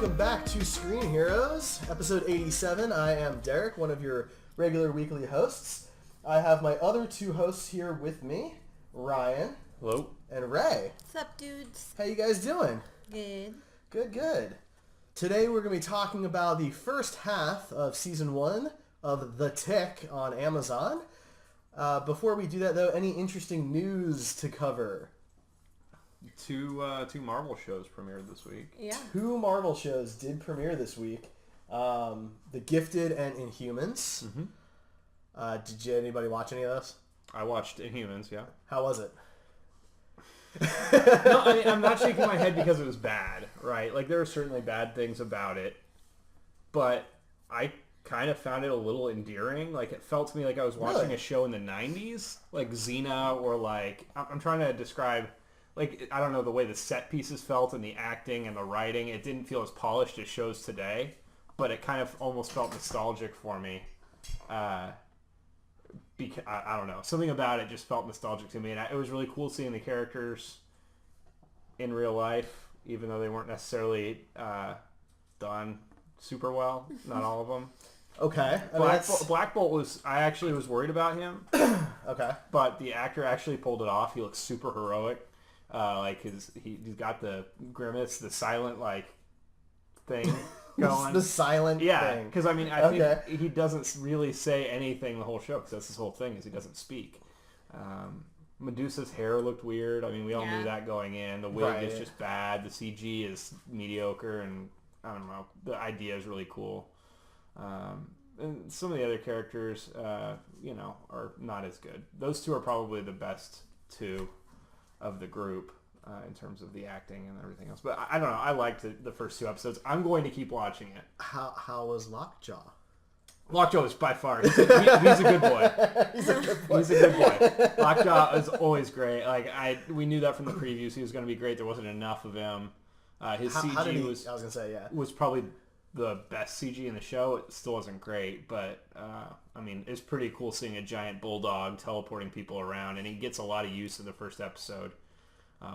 welcome back to Screen Heroes, episode 87. I am Derek, one of your regular weekly hosts. I have my other two hosts here with me, Ryan. Hello. And Ray. What's up, dudes? How you guys doing? Good. Good. Today we're going to be talking about the first half of Season 1 of The Tick on Amazon. Before we do that, though, any interesting news to cover? Two Marvel shows premiered this week. Yeah. 2 Marvel shows did premiere this week. The Gifted and Inhumans. Mm-hmm. Did anybody watch any of those? I watched Inhumans, yeah. How was it? No, I mean, I'm not shaking my head because it was bad, right? Like, there are certainly bad things about it, but I kind of found it a little endearing. Like, it felt to me like I was watching a show in the 90s, like Xena, or like, I'm trying to describe, like, I don't know, the way the set pieces felt and the acting and the writing. It didn't feel as polished as shows today, but it kind of almost felt nostalgic for me. Because, I don't know, something about it just felt nostalgic to me, and it was really cool seeing the characters in real life, even though they weren't necessarily done super well. Not all of them. Okay. Black Bolt was, I actually was worried about him. Okay. But the actor actually pulled it off. He looks super heroic. Like he's got the grimace, the silent like thing going. The silent thing. Yeah, because I mean, I think he doesn't really say anything the whole show, because that's his whole thing, is he doesn't speak. Medusa's hair looked weird. I mean, we all knew that going in. The wig is just bad. The CG is mediocre, and I don't know. The idea is really cool. And some of the other characters, are not as good. Those two are probably the best two of the group in terms of the acting and everything else. But I don't know. I liked the first 2 episodes. I'm going to keep watching it. How was Lockjaw? Lockjaw is by far, he's a good boy. He's a good boy. He's a good boy. Lockjaw is always great. Like we knew that from the previews. He was going to be great. There wasn't enough of him. His CG was probably the best CG in the show. It still wasn't great, but I mean, it's pretty cool seeing a giant bulldog teleporting people around, and he gets a lot of use in the first episode,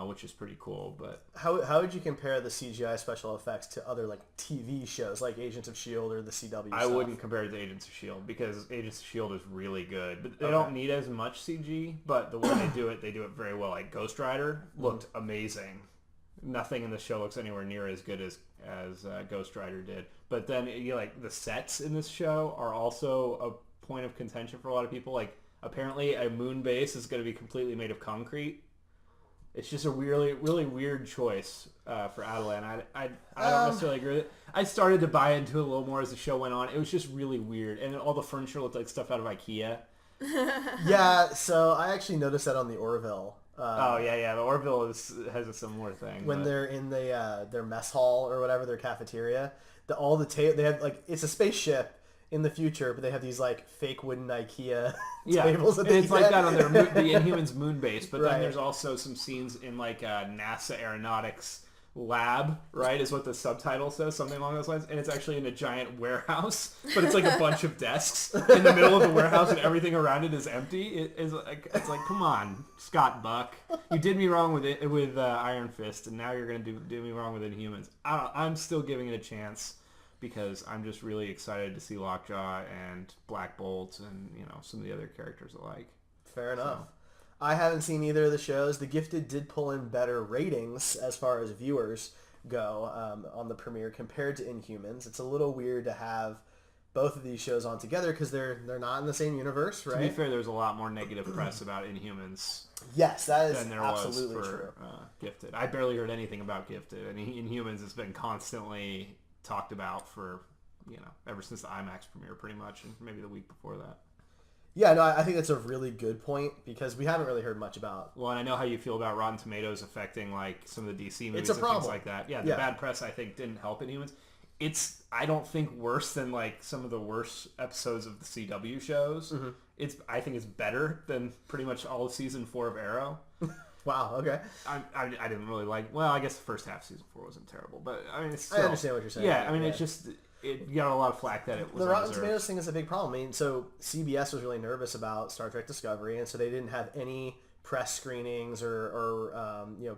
which is pretty cool. But how would you compare the CGI special effects to other like TV shows like Agents of S.H.I.E.L.D. or the CW I wouldn't compare it to Agents of S.H.I.E.L.D. because Agents of S.H.I.E.L.D. is really good. But they don't need as much CG, but the way they do it very well. Like Ghost Rider looked amazing. Nothing in the show looks anywhere near as good as Ghost Rider did. But then like the sets in this show are also a point of contention for a lot of people. Like apparently a moon base is going to be completely made of concrete. It's just a really, really weird choice for Adelan. I don't necessarily agree with it. I started to buy into it a little more as the show went on. It was just really weird. And all the furniture looked like stuff out of IKEA. Yeah, so I actually noticed that on the Orville. The Orville has a similar thing. When they're in their mess hall or whatever, their cafeteria, they have like, it's a spaceship in the future, but they have these like fake wooden IKEA tables. And it's like that on the Inhumans moon base. But then there's also some scenes in like a NASA aeronautics lab, right, is what the subtitle says, something along those lines. And it's actually in a giant warehouse, but it's like a bunch of desks in the middle of the warehouse, and everything around it is empty. It's like, come on, Scott Buck, you did me wrong with Iron Fist, and now you're gonna do me wrong with Inhumans. I'm still giving it a chance, because I'm just really excited to see Lockjaw and Black Bolt and some of the other characters alike. Fair enough. So. I haven't seen either of the shows. The Gifted did pull in better ratings as far as viewers go on the premiere compared to Inhumans. It's a little weird to have both of these shows on together because they're not in the same universe, right? To be fair, there's a lot more negative press about Inhumans. Yes, that is than there absolutely was for, true. Gifted. I barely heard anything about Gifted. I mean, Inhumans has been constantly talked about for ever since the IMAX premiere, pretty much, and maybe the week before that. Yeah, no, I think that's a really good point because we haven't really heard much about. Well, and I know how you feel about Rotten Tomatoes affecting like some of the DC movies and things like that. Yeah, the bad press I think didn't help Inhumans. It's I don't think worse than like some of the worst episodes of the CW shows. Mm-hmm. I think it's better than pretty much all of season 4 of Arrow. Wow. Okay. I didn't really like. Well, I guess the first half of season 4 wasn't terrible, but I mean, it's still, I understand what you're saying. Yeah, I mean, it's just. It got a lot of flack that it was the Rotten Tomatoes thing is a big problem. I mean, so CBS was really nervous about Star Trek Discovery, and so they didn't have any press screenings or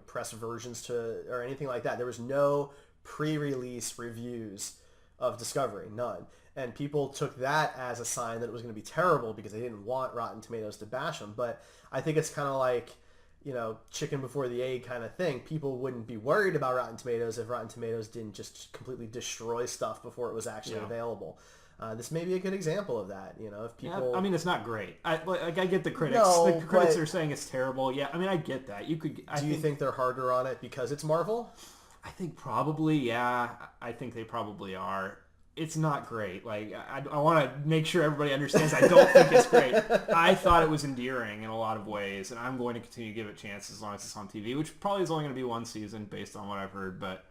press versions or anything like that. There was no pre-release reviews of Discovery. None. And people took that as a sign that it was going to be terrible because they didn't want Rotten Tomatoes to bash them. But I think it's kind of like, chicken before the egg kind of thing. People wouldn't be worried about Rotten Tomatoes if Rotten Tomatoes didn't just completely destroy stuff before it was actually available. This may be a good example of that. If people, yeah, I mean, it's not great. I get the critics. No, the critics are saying it's terrible. Yeah, I mean, I get that. Do you think they're harder on it because it's Marvel? I think probably, yeah. I think they probably are. It's not great. Like, I want to make sure everybody understands I don't think it's great. I thought it was endearing in a lot of ways, and I'm going to continue to give it chances as long as it's on TV, which probably is only going to be one season based on what I've heard, but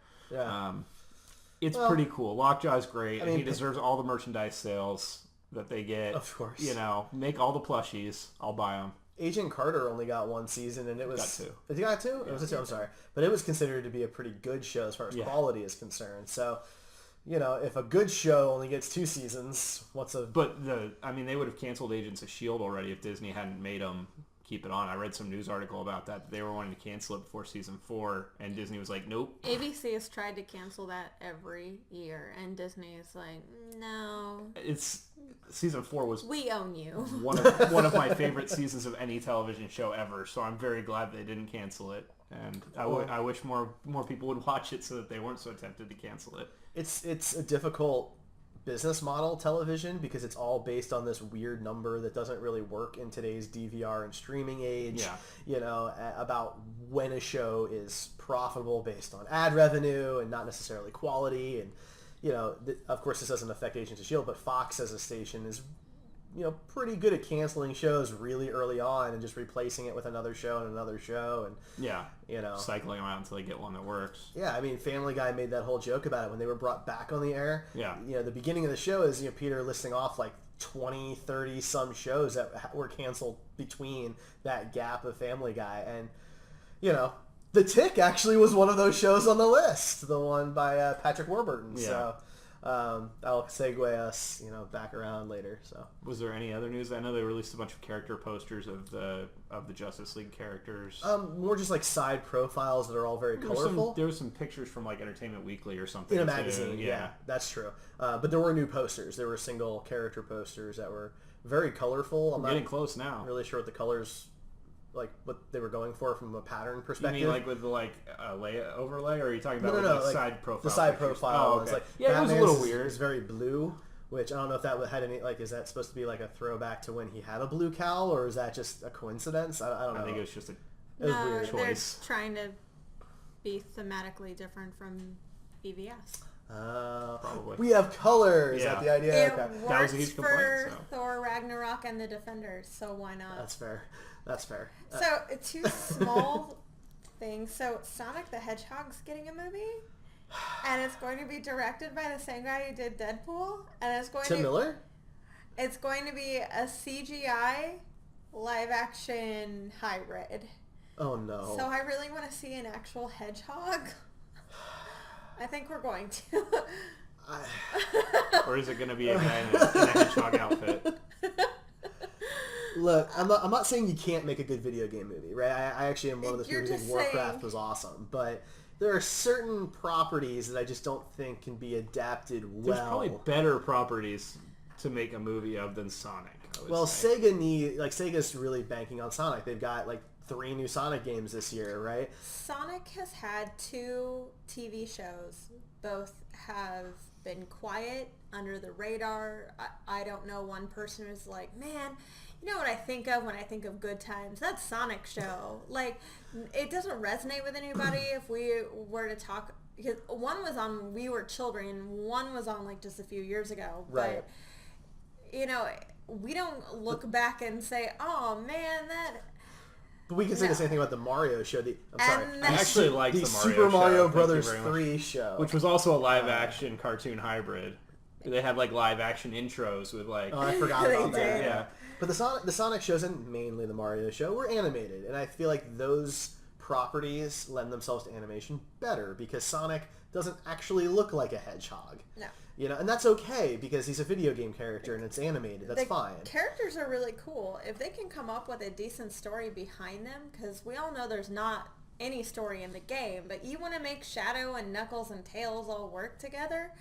it's pretty cool. Lockjaw's great, and he deserves all the merchandise sales that they get. Of course. Make all the plushies. I'll buy them. Agent Carter only got one season, and it was... Got two. Did he got two? Yeah. It was a two, I'm sorry. But it was considered to be a pretty good show as far as quality is concerned, so... if a good show only gets 2 seasons, what's a... But they would have canceled Agents of S.H.I.E.L.D. already if Disney hadn't made them keep it on. I read some news article about that. They were wanting to cancel it before season 4, and Disney was like, nope. ABC has tried to cancel that every year, and Disney is like, no. Season 4 was... We own you. one of my favorite seasons of any television show ever, so I'm very glad they didn't cancel it. And I wish more people would watch it so that they weren't so tempted to cancel it. It's a difficult business model, television, because it's all based on this weird number that doesn't really work in today's DVR and streaming age. About when a show is profitable based on ad revenue and not necessarily quality. And of course this doesn't affect Agents of S.H.I.E.L.D., but Fox as a station is pretty good at canceling shows really early on and just replacing it with another show and another show, and cycling them out until they get one that works. Yeah, I mean, Family Guy made that whole joke about it when they were brought back on the air. Yeah, the beginning of the show is Peter listing off like 20, 30 some shows that were canceled between that gap of Family Guy, and The Tick actually was one of those shows on the list, the one by Patrick Warburton. Yeah. So. I'll segue us, back around later. So, was there any other news? I know they released a bunch of character posters of the Justice League characters. More just like side profiles that are all very colorful. There was some pictures from like Entertainment Weekly or something in a magazine. Yeah, that's true. But there were new posters. There were single character posters that were very colorful. I'm getting close now. Really sure what the colors. Like what they were going for from a pattern perspective. You mean like with the overlay, or are you talking about like side profile? The side profile. Oh, okay. It's like it was a little weird. It's very blue, which I don't know if that had any is that supposed to be like a throwback to when he had a blue cowl, or is that just a coincidence? I don't know. I think it was just a weird choice. They're trying to be thematically different from BVS. Probably. We have colors. Yeah. Is that the idea? It okay. works that was a huge for complaint, Thor Ragnarok and the Defenders, so why not? That's fair. So, 2 small things. So, Sonic the Hedgehog's getting a movie, and it's going to be directed by the same guy who did Deadpool, and it's going Tim Miller? It's going to be a CGI live-action hybrid. Oh, no. So, I really want to see an actual hedgehog. I think we're going to. Or is it going to be a guy in a hedgehog outfit? Look, I'm not saying you can't make a good video game movie, right? I actually am one of those people who think Warcraft was awesome, but there are certain properties that I just don't think can be adapted well. There's probably better properties to make a movie of than Sonic. Well, Sega's really banking on Sonic. They've got 3 new Sonic games this year, right? Sonic has had 2 TV shows. Both have been quiet, under the radar. I don't know one person who's like, man, you know what I think of when I think of Good Times? That Sonic show. It doesn't resonate with anybody if we were to talk, because one was on We Were Children, and one was on just a few years ago. Right. But, we don't look back and say, oh man, that... But we can say the same thing about the Mario show. I actually liked the Mario Super Mario show. Brothers 3 show. Which was also a live-action cartoon hybrid. They had live-action intros with Oh, I forgot about that. Yeah. But the Sonic shows, and mainly the Mario show, were animated. And I feel like those properties lend themselves to animation better because Sonic doesn't actually look like a hedgehog. No. And that's okay because he's a video game character and it's animated. That's fine. Characters are really cool. If they can come up with a decent story behind them, because we all know there's not any story in the game, but you want to make Shadow and Knuckles and Tails all work together,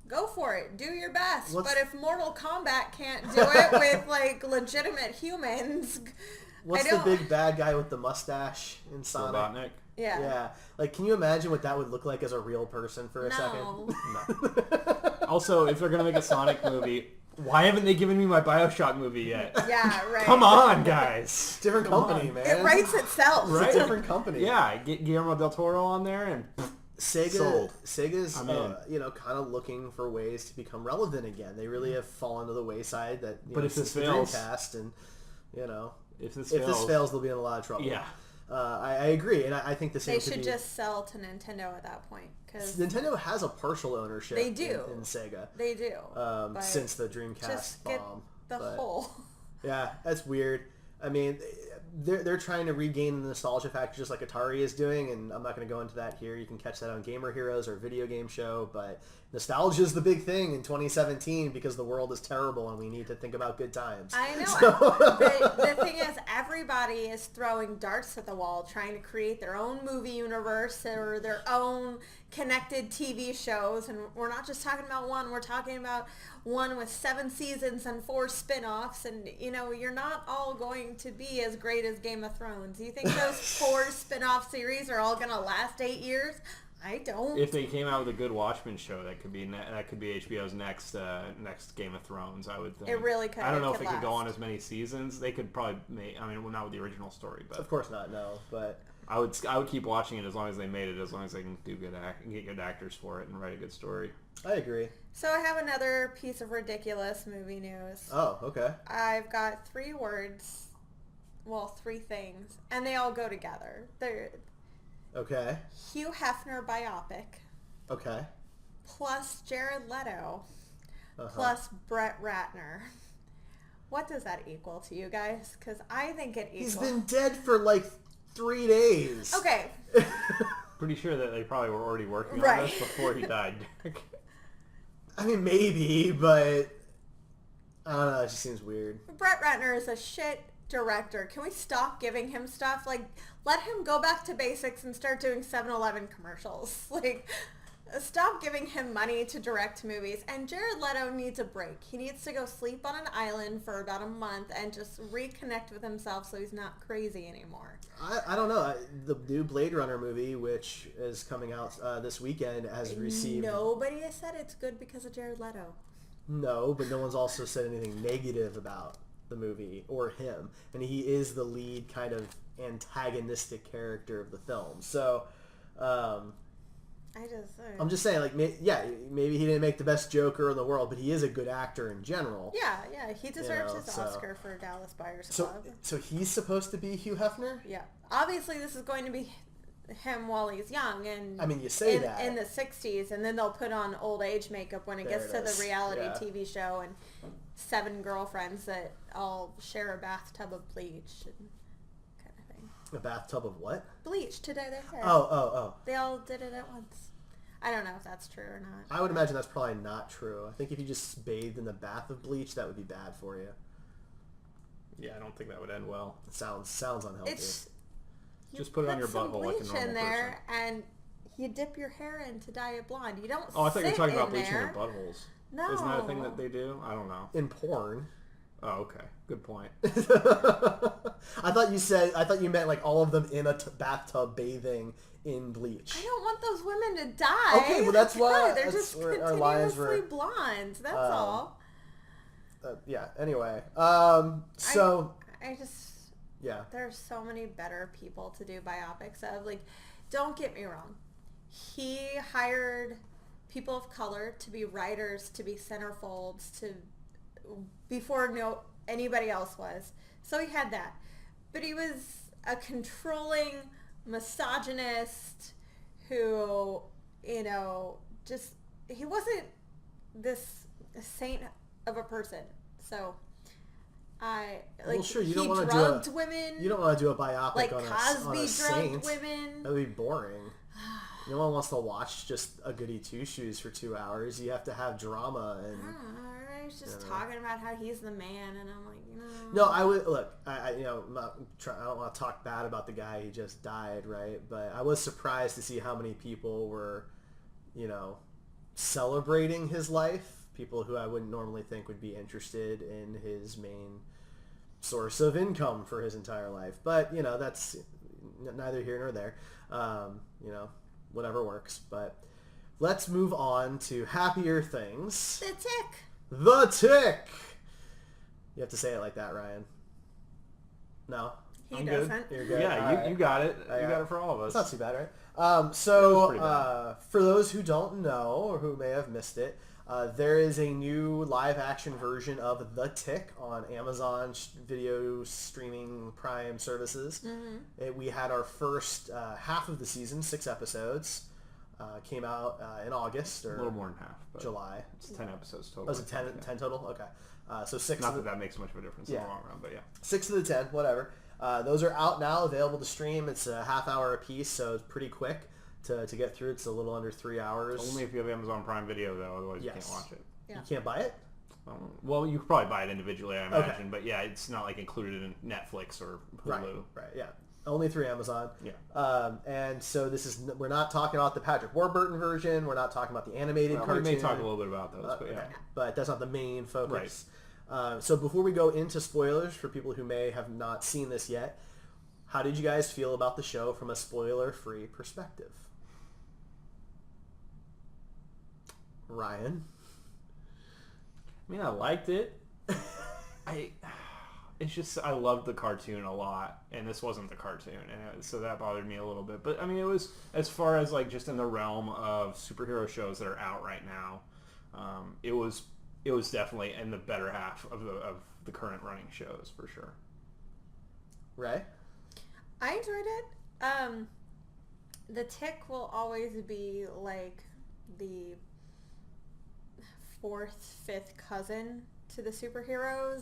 go for it. Do your best. But if Mortal Kombat can't do it with, like, legitimate humans... What's the big bad guy with the mustache in Sonic? Robotnik? Yeah. Yeah. Like, can you imagine what that would look like as a real person for a second? No. Also, if they're going to make a Sonic movie, why haven't they given me my Bioshock movie yet? Yeah, right. Come on, guys. Different company, man. It writes itself. It's a different company. Yeah, get Guillermo del Toro on there and... Sega's, kind of looking for ways to become relevant again. They really have fallen to the wayside that, if this fails... Dreamcast and, If this fails, they'll be in a lot of trouble. Yeah. I agree, and I think the same. They should just sell to Nintendo at that point, because Nintendo has a partial ownership. They do in Sega. They do. Since the Dreamcast bomb. The whole. Yeah, that's weird. I mean, they're trying to regain the nostalgia factor just like Atari is doing, and I'm not going to go into that here. You can catch that on Gamer Heroes or Video Game Show, but nostalgia is the big thing in 2017 because the world is terrible and we need to think about good times. I know. The thing is, everybody is throwing darts at the wall trying to create their own movie universe or their own connected TV shows, and we're not just talking about one, we're talking about one with 7 seasons and 4 spin-offs, and you're not all going to be as great as Game of Thrones. You think those 4 spin-off series are all going to last 8 years? I don't. If they came out with a good Watchmen show, that could be HBO's next Game of Thrones. I would think it really could. I don't know if it could go on as many seasons. They could probably make. I mean, well, not with the original story, but of course not. No, but I would keep watching it as long as they made it, as long as they can get good actors for it and write a good story. I agree. So I have another piece of ridiculous movie news. Oh, okay. I've got 3 words, 3 things, and they all go together. They're okay. Hugh Hefner biopic. Okay. Plus Jared Leto. Plus Brett Ratner. What does that equal to you guys? Because I think it equals... He's been dead for like 3 days. Okay. Pretty sure that they probably were already working right on this before he died. I mean, maybe, but I don't know. It just seems weird. Brett Ratner is a shit director. Can we stop giving him stuff? Like, let him go back to basics and start doing 7-Eleven commercials. Like, stop giving him money to direct movies. And Jared Leto needs a break. He needs to go sleep on an island for about a month and just reconnect with himself so he's not crazy anymore. I don't know. The new Blade Runner movie, which is coming out this weekend, has received... Nobody has said it's good because of Jared Leto. No, but no one's also said anything negative about the movie or him. And he is the lead kind of antagonistic character of the film. So... I'm just saying, like, maybe he didn't make the best Joker in the world, but he is a good actor in general. Yeah, he deserves his Oscar for Dallas Buyers Club. So he's supposed to be Hugh Hefner? Yeah. Obviously, this is going to be him while he's young, and I mean, you say that in the 60s, and then they'll put on old age makeup when it gets to the reality TV show, and 7 girlfriends that all share a bathtub of bleach. A bathtub of what? Bleach to dye their hair. Oh. They all did it at once. I don't know if that's true or not. I would imagine that's probably not true. I think if you just bathed in the bath of bleach, that would be bad for you. Yeah, I don't think that would end well. It sounds unhealthy. Just put it on your butthole like a normal in there person. And you dip your hair in to dye it blonde. You don't Oh, I thought you were talking about there. bleaching their buttholes. No. Isn't that a thing that they do? I don't know. In porn. Oh, okay. Good point. I thought you meant like all of them in a bathtub bathing in bleach. I don't want those women to die. Okay, well that's why they're just continuously blonde. That's all. Yeah. Anyway, I just there's so many better people to do biopics of. Like, don't get me wrong, he hired people of color to be writers, to be centerfolds, before anybody else was. So he had that. But he was a controlling misogynist who, he wasn't this saint of a person. So sure, you he don't want drugged to do women. You don't want to do a biopic like on Cosby a saint. drugged women. That would be boring. No one wants to watch just a goody two shoes for 2 hours. You have to have drama and he's just talking about how he's the man, and I'm like, No, I would look. I I'm not I don't want to talk bad about the guy. He just died, right? But I was surprised to see how many people were, celebrating his life. People who I wouldn't normally think would be interested in his main source of income for his entire life. But that's neither here nor there. Whatever works. But let's move on to happier things. The Tick. The Tick. You have to say it like that, Ryan. No? He doesn't. You're good. Yeah, All you got it. You got it for all of us. It's not too bad, right? Bad. For those who don't know or who may have missed it, there is a new live-action version of The Tick on Amazon video streaming Prime services. Mm-hmm. We had our first half of the season, 6 episodes. Came out in August or a little more than half. But July. It's 10 episodes total. Was it 10 total? Okay. So 6. Not that makes much of a difference in the long run, but yeah. 6 of the 10, whatever. Those are out now, available to stream. It's a half hour a piece, so it's pretty quick to get through. It's a little under 3 hours. Only if you have Amazon Prime Video, though. Otherwise, you can't watch it. Yeah. You can't buy it? Well, you could probably buy it individually, I imagine. Okay. But yeah, it's not like included in Netflix or Hulu. Right, yeah. Only through Amazon. Yeah. And so we're not talking about the Patrick Warburton version. We're not talking about the animated cartoon. We may talk a little bit about those, but yeah. But that's not the main focus. Right. So before we go into spoilers for people who may have not seen this yet, how did you guys feel about the show from a spoiler-free perspective? Ryan? I mean, I liked it. It's just, I loved the cartoon a lot, and this wasn't the cartoon, and so that bothered me a little bit. But I mean, it was, as far as like just in the realm of superhero shows that are out right now, it was definitely in the better half of the current running shows for sure. Ray? I enjoyed it. The Tick will always be like the 4th, 5th cousin to the superheroes,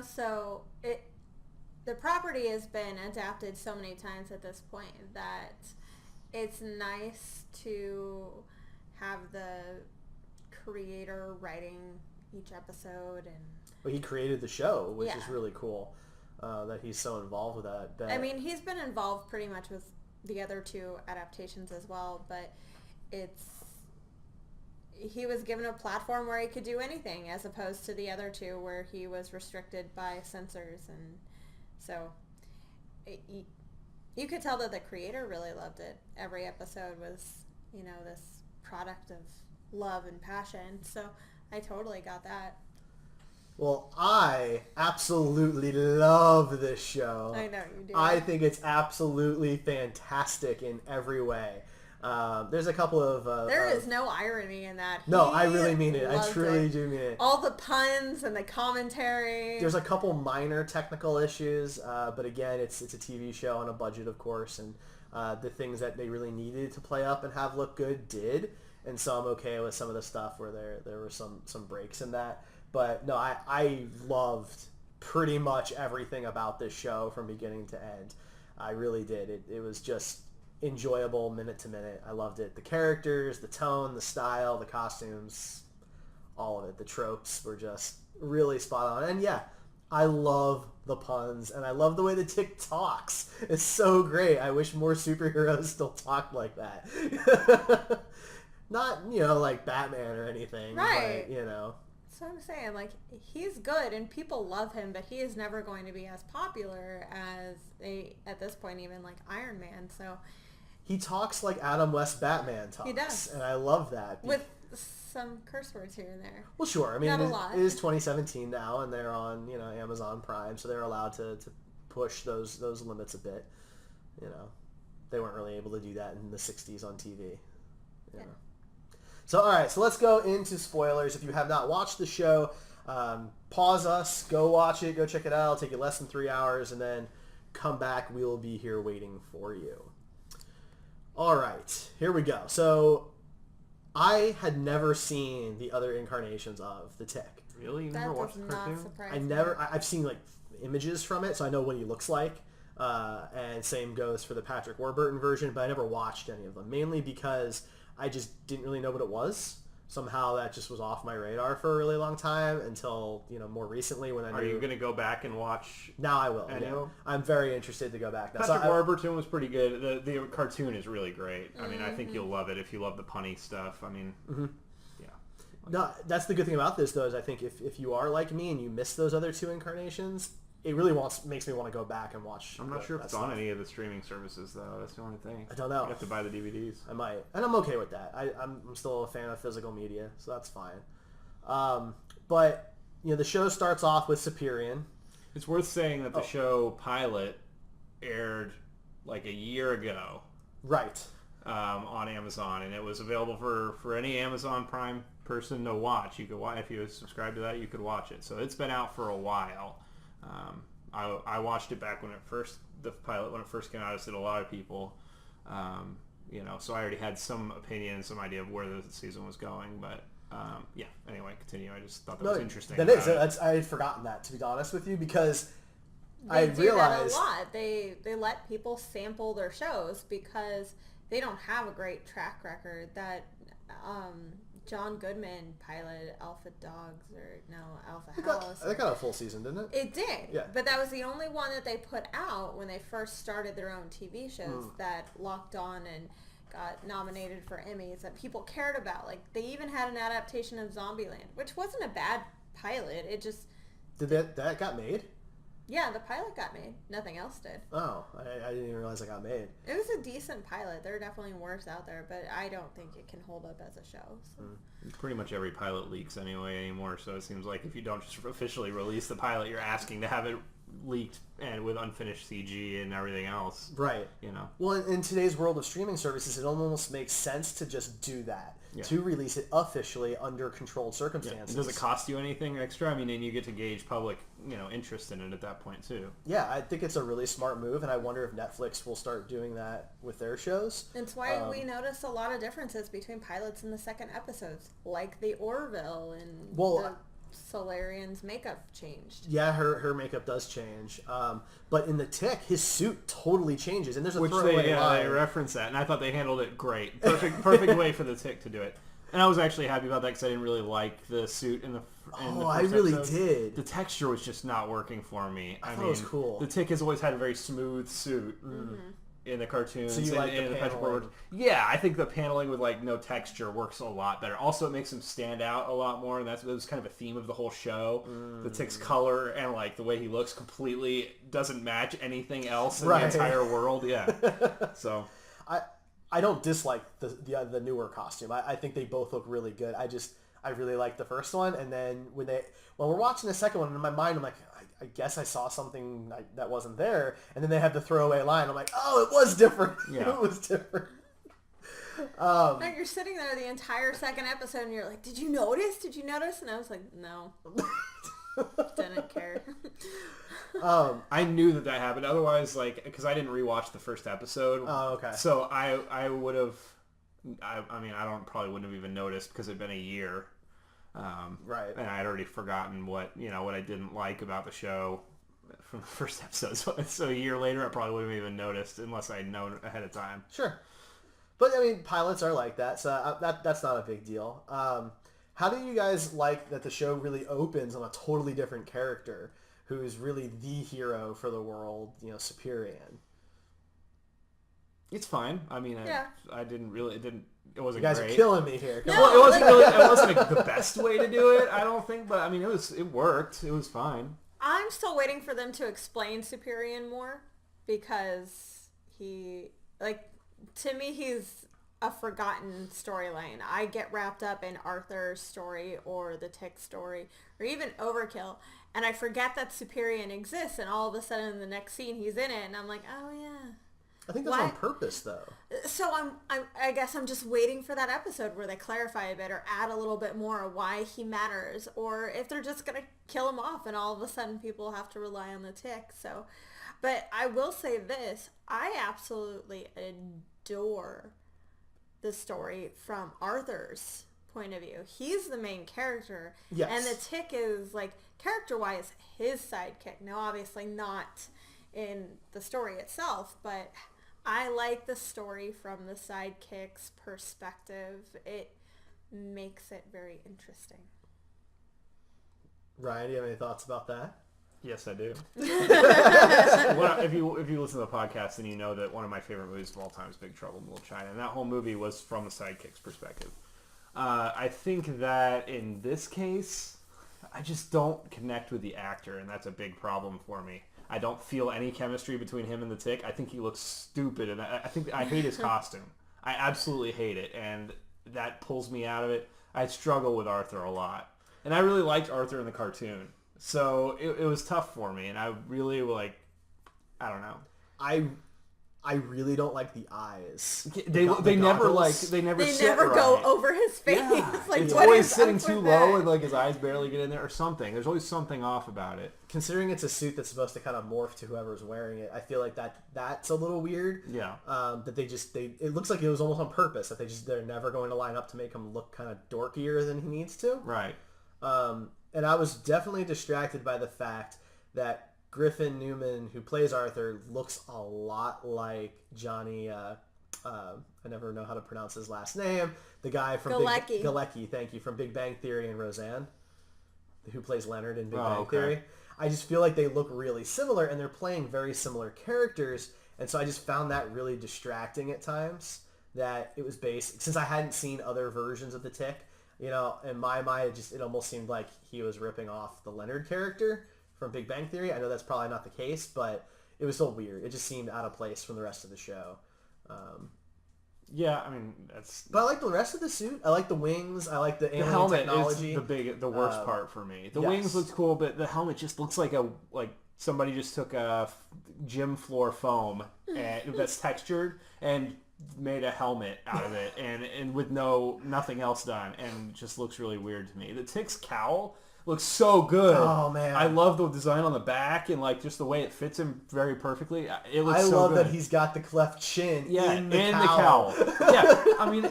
so the property has been adapted so many times at this point that it's nice to have the creator writing each episode. And well, he created the show, which is really cool. That he's so involved with that. I mean, he's been involved pretty much with the other 2 adaptations as well, but he was given a platform where he could do anything, as opposed to the other 2 where he was restricted by censors, and so you could tell that the creator really loved it. Every episode was, this product of love and passion, so I totally got that. Well, I absolutely love this show. I know you do. I think it's absolutely fantastic in every way. There's a couple of... there is no irony in that. No, I really mean it. I truly do mean it. All the puns and the commentary. There's a couple minor technical issues, but again, it's a TV show on a budget, of course, and the things that they really needed to play up and have look good did, and so I'm okay with some of the stuff where there were some breaks in that. But no, I loved pretty much everything about this show from beginning to end. I really did. It was just enjoyable minute to minute. I loved it. The characters, the tone, the style, the costumes, all of it. The tropes were just really spot on. And yeah, I love the puns, and I love the way the Tick talks. It's so great. I wish more superheroes still talked like that. Not, like Batman or anything. Right. But, So I'm saying, like, he's good and people love him, but he is never going to be as popular as at this point, even like Iron Man. So he talks like Adam West Batman talks. He does. And I love that. With some curse words here and there. Well, sure. I mean, Not a lot. It is 2017 now, and they're on, Amazon Prime, so they're allowed to push those limits a bit. They weren't really able to do that in the 60s on TV. Yeah. So, all right, so let's go into spoilers. If you have not watched the show, pause us, go watch it, go check it out. It'll take you less than 3 hours, and then come back. We will be here waiting for you. All right, here we go. So, I had never seen the other incarnations of the Tick. Really? You never watched the cartoon? I've seen, like, images from it, so I know what he looks like. And same goes for the Patrick Warburton version, but I never watched any of them, mainly because I just didn't really know what it was. somehow that just was off my radar for a really long time until, more recently when I knew... Are you going to go back and watch? Now I will. Yeah. I'm very interested to go back now. Patrick Warburton was pretty good. The cartoon is really great. I mean, I think you'll love it if you love the punny stuff. I mean, yeah. No, that's the good thing about this, though, is I think if you are like me and you miss those other two incarnations, it really makes me want to go back and watch. I'm not sure if it's on any of the streaming services, though. That's the only thing. I don't know. You have to buy the DVDs. I might. And I'm okay with that. I'm still a fan of physical media, so that's fine. But, the show starts off with Superior. It's worth saying that the show pilot aired like a year ago. Right. On Amazon, and it was available for any Amazon Prime person to watch. You could watch, if you subscribe to that, you could watch it. So it's been out for a while. I watched it back when the pilot when it first came out, as did a lot of people. So I already had some opinion, some idea of where the season was going. But anyway, continue. I just thought that was interesting. That is. I had forgotten that, to be honest with you, because I realized do that a lot. They let people sample their shows because they don't have a great track record. That John Goodman piloted Alpha Dogs Alpha House. That got a full season, didn't it? It did. Yeah. But that was the only one that they put out when they first started their own TV shows that locked on and got nominated for Emmys that people cared about. Like, they even had an adaptation of Zombieland, which wasn't a bad pilot. It just... Did that got made? Yeah, the pilot got made. Nothing else did. Oh, I didn't even realize it got made. It was a decent pilot. There are definitely worse out there, but I don't think it can hold up as a show. So. Pretty much every pilot leaks anymore, so it seems like if you don't just officially release the pilot, you're asking to have it leaked and with unfinished CG and everything else. Right. Well, in today's world of streaming services, it almost makes sense to just do that. Yeah. To release it officially under controlled circumstances. Yeah. Does it cost you anything extra? I mean, and you get to gauge public, interest in it at that point too. Yeah, I think it's a really smart move, and I wonder if Netflix will start doing that with their shows. It's why we notice a lot of differences between pilots and the second episodes, like the Orville and the Solarian's makeup changed. Yeah, her makeup does change. But in the Tick, his suit totally changes, and there's a throwaway line. They reference that, and I thought they handled it great. Perfect way for the Tick to do it. And I was actually happy about that because I didn't really like the suit in the first I really episode. did. The texture was just not working for me. I mean, it was cool. The Tick has always had a very smooth suit. In the cartoons. So you like the paneling? Yeah, I think the paneling with no texture works a lot better. Also, it makes him stand out a lot more, and that was kind of a theme of the whole show. The Tick's color and the way he looks completely doesn't match anything else in the entire world. Yeah. So I don't dislike the newer costume. I think they both look really good. I really like the first one, and then when we're watching the second one, in my mind I'm like, I guess I saw something that wasn't there, and then they have the throwaway line. I'm like, oh, it was different. Yeah. It was different. No, you're sitting there the entire second episode, and you're like, did you notice? And I was like, no. Didn't care. I knew that happened. Otherwise, because I didn't rewatch the first episode. Oh, okay. So I would have... I probably wouldn't have even noticed because it'd been a year. Right. And I had already forgotten what I didn't like about the show from the first episode. So a year later, I probably wouldn't have even noticed unless I'd known ahead of time. Sure. But, pilots are like that, so that's not a big deal. How do you guys like that the show really opens on a totally different character who's really the hero for the world, Superior? It's fine. I mean, I didn't really... It wasn't great. You guys great. are killing me here. Well, it wasn't the best way to do it, I don't think, but it worked. It was fine. I'm still waiting for them to explain Superior more because to me, he's a forgotten storyline. I get wrapped up in Arthur's story or the Tick story or even Overkill, and I forget that Superior exists, and all of a sudden in the next scene he's in it, and I'm like, oh yeah. I think that's on purpose, though. So I guess I'm just waiting for that episode where they clarify a bit or add a little bit more why he matters, or if they're just gonna kill him off and all of a sudden people have to rely on the Tick. So, but I will say this: I absolutely adore the story from Arthur's point of view. He's the main character, yes, and the Tick is character-wise his sidekick. Now, obviously not in the story itself, but I like the story from the sidekick's perspective. It makes it very interesting. Ryan, do you have any thoughts about that? Yes, I do. If you listen to the podcast, then you know that one of my favorite movies of all time is Big Trouble in Little China, and that whole movie was from the sidekick's perspective. I think that in this case, I just don't connect with the actor, and that's a big problem for me. I don't feel any chemistry between him and the Tick. I think he looks stupid, and I hate his costume. I absolutely hate it, and that pulls me out of it. I struggle with Arthur a lot. And I really liked Arthur in the cartoon. So it was tough for me, and I really, I don't know. I really don't like the eyes. They never go over his face. Yeah. Like, it's what always is sitting up too with low, that? and like his eyes barely get in there, or something. There's always something off about it. Considering it's a suit that's supposed to kind of morph to whoever's wearing it, I feel like that's a little weird. Yeah. That it looks like it was almost on purpose. That they're never going to line up to make him look kind of dorkier than he needs to. Right. And I was definitely distracted by the fact that Griffin Newman, who plays Arthur, looks a lot like Johnny. I never know how to pronounce his last name. The guy from Galecki, thank you, from Big Bang Theory and Roseanne, who plays Leonard in Big Bang Theory. I just feel like they look really similar, and they're playing very similar characters, and so I just found that really distracting at times. That it was based, since I hadn't seen other versions of the Tick, in my mind, it almost seemed like he was ripping off the Leonard character from Big Bang Theory. I know that's probably not the case, but it was still weird. It just seemed out of place from the rest of the show. Yeah, I mean that's. But I like the rest of the suit. I like the wings. I like the alien helmet technology. Is the worst part for me. The yes. wings looks cool, but the helmet just looks like somebody just took a gym floor foam that's textured and made a helmet out of it, and with nothing else done, and just looks really weird to me. The Tick's cowl looks so good. Oh man, I love the design on the back and just the way it fits him very perfectly. It looks so good. I love that he's got the cleft chin in the cowl. Yeah, I mean,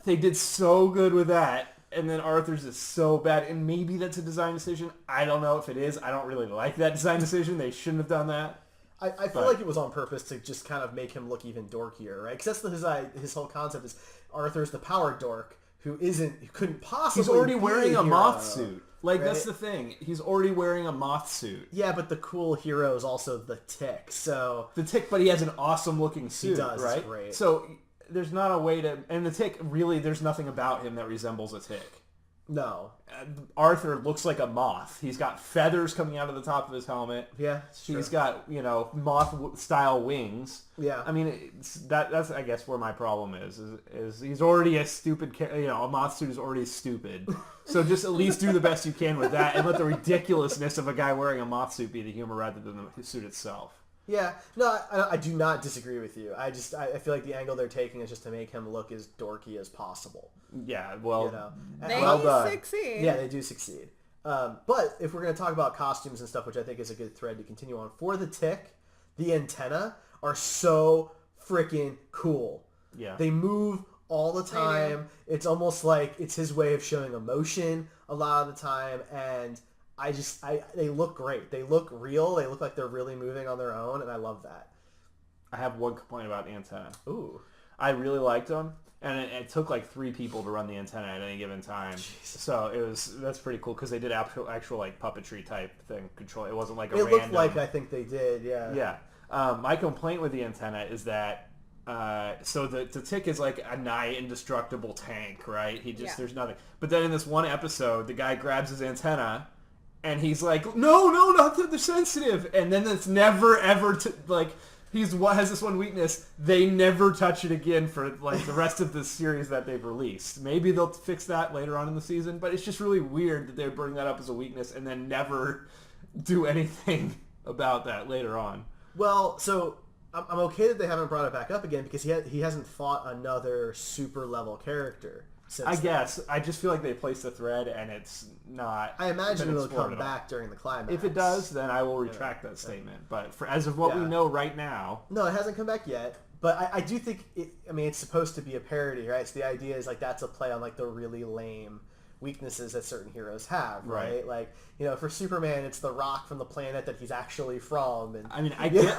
they did so good with that. And then Arthur's is so bad, and maybe that's a design decision. I don't know if it is. I don't really like that design decision. They shouldn't have done that. I feel like it was on purpose to just kind of make him look even dorkier, right? Because that's his whole concept is Arthur's the power dork who couldn't possibly. He's already wearing a moth suit. Right? That's the thing. He's already wearing a moth suit. Yeah, but the cool hero is also the Tick. So the Tick, but he has an awesome looking suit. He does, right? It's great. So there's not a way to. And the Tick, really, there's nothing about him that resembles a Tick. No. Arthur looks like a moth. He's got feathers coming out of the top of his helmet. Yeah, he's got moth-style wings. Yeah. I mean, that's I guess where my problem is he's already a stupid. A moth suit is already stupid. So just at least do the best you can with that, and let the ridiculousness of a guy wearing a moth suit be the humor rather than the suit itself. Yeah, no, I do not disagree with you. I feel like the angle they're taking is just to make him look as dorky as possible. Yeah, well, they succeed. Yeah, they do succeed. But if we're going to talk about costumes and stuff, which I think is a good thread to continue on, for the Tick, the antenna are so freaking cool. Yeah. They move all the time. It's almost like it's his way of showing emotion a lot of the time, and they look great. They look real. They look like they're really moving on their own, and I love that. I have one complaint about the antenna. Ooh. I really liked them, and it took 3 people to run the antenna at any given time. Jesus. So that's pretty cool because they did actual puppetry type thing control. It wasn't like a It random. looked like I think they did. Yeah. Yeah. My complaint with the antenna is that so the Tick is like a nigh indestructible tank, right? There's nothing. But then in this one episode, the guy grabs his antenna. And he's like, no, not that they're sensitive. And then it's never, ever, he has this one weakness. They never touch it again for, the rest of the series that they've released. Maybe they'll fix that later on in the season. But it's just really weird that they bring that up as a weakness and then never do anything about that later on. Well, so I'm okay that they haven't brought it back up again because he hasn't fought another super level character. I guess. I just feel like they placed the thread and it's not. I imagine it'll come back during the climax. If it does, then I will retract that statement. But as of what we know right now... No, it hasn't come back yet. But I do think, it's supposed to be a parody, right? So the idea is that's a play on the really lame weaknesses that certain heroes have, right? Like, for Superman, it's the rock from the planet that he's actually from. And I mean, I get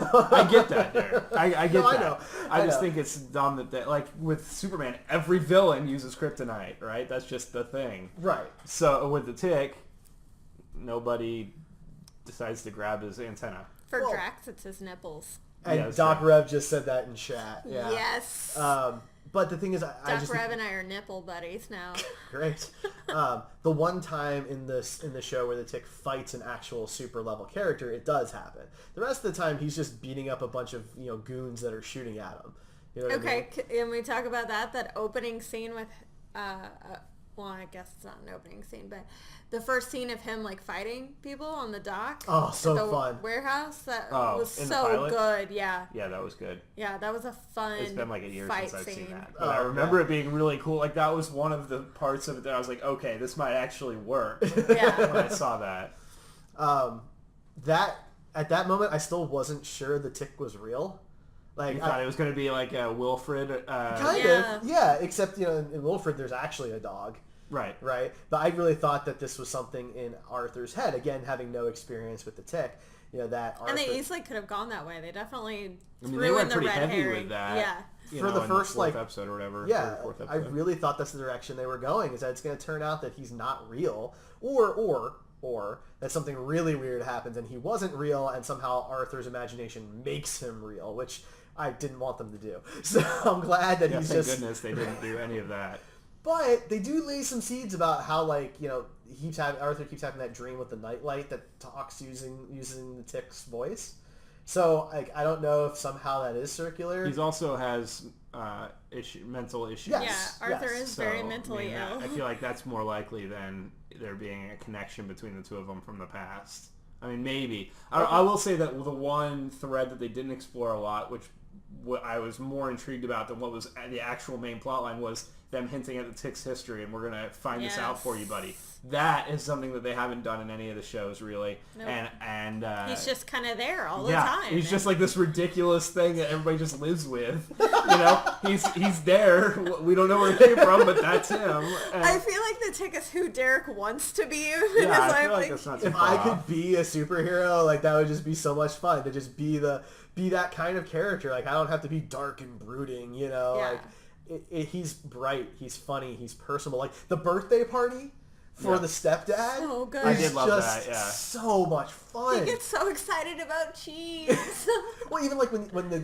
that, Derek. I get that. I know. I just think it's dumb that, like, with Superman, every villain uses kryptonite, right? That's just the thing. Right. So with the Tick, nobody decides to grab his antenna. For Drax, it's his nipples. And Doc Rev just said that in chat. Yeah. Yes. But the thing is, Doc Rev and I are nipple buddies now. Great. The one time in the show where the Tick fights an actual super level character, it does happen. The rest of the time, he's just beating up a bunch of goons that are shooting at him. You know what I mean? Can we talk about that opening scene with, well, I guess it's not an opening scene, but the first scene of him like fighting people on the dock. Oh, so at the fun! Warehouse that was so good. Yeah. Yeah, that was good. Yeah, that was a fun. It's been like a year since I've seen that, but I remember it being really cool. Like that was one of the parts of it that I was like, okay, this might actually work. Yeah. When I saw that. That at that moment, I still wasn't sure the Tick was real. Like, you thought it was going to be like a Wilfred. Kind of, yeah. Except in Wilfred, there's actually a dog. Right. But I really thought that this was something in Arthur's head. Again, having no experience with the Tick, that Arthur... And they easily could have gone that way. They definitely they went pretty red heavy herring. With that. Yeah. For the first fourth episode or whatever. Yeah, fourth episode. I really thought that's the direction they were going. Is that it's going to turn out that he's not real, or that something really weird happens and he wasn't real, and somehow Arthur's imagination makes him real, which I didn't want them to do. So I'm glad that he's thank goodness they didn't do any of that. But they do lay some seeds about how, Arthur keeps having that dream with the nightlight that talks using the Tick's voice. So, I don't know if somehow that is circular. He also has mental issues. Yes. Yeah, Arthur is very mentally ill. I feel like that's more likely than there being a connection between the two of them from the past. I mean, maybe. I will say that the one thread that they didn't explore a lot, which I was more intrigued about than what was the actual main plotline, was them hinting at the Tick's history, and we're going to find this out for you, buddy. That is something that they haven't done in any of the shows, really. Nope. And he's just kind of there all the time. He's just like this ridiculous thing that everybody just lives with. He's there. We don't know where he came from, but that's him. And I feel like the Tick is who Derek wants to be. Yeah, I feel like that's not too if far I off. could be a superhero, that would just be so much fun to just be that kind of character. I don't have to be dark and brooding, Yeah. He's bright, he's funny, he's personable. The birthday party for the stepdad. So good. I did love that, yeah. So much fun. He gets so excited about cheese. Well, even when the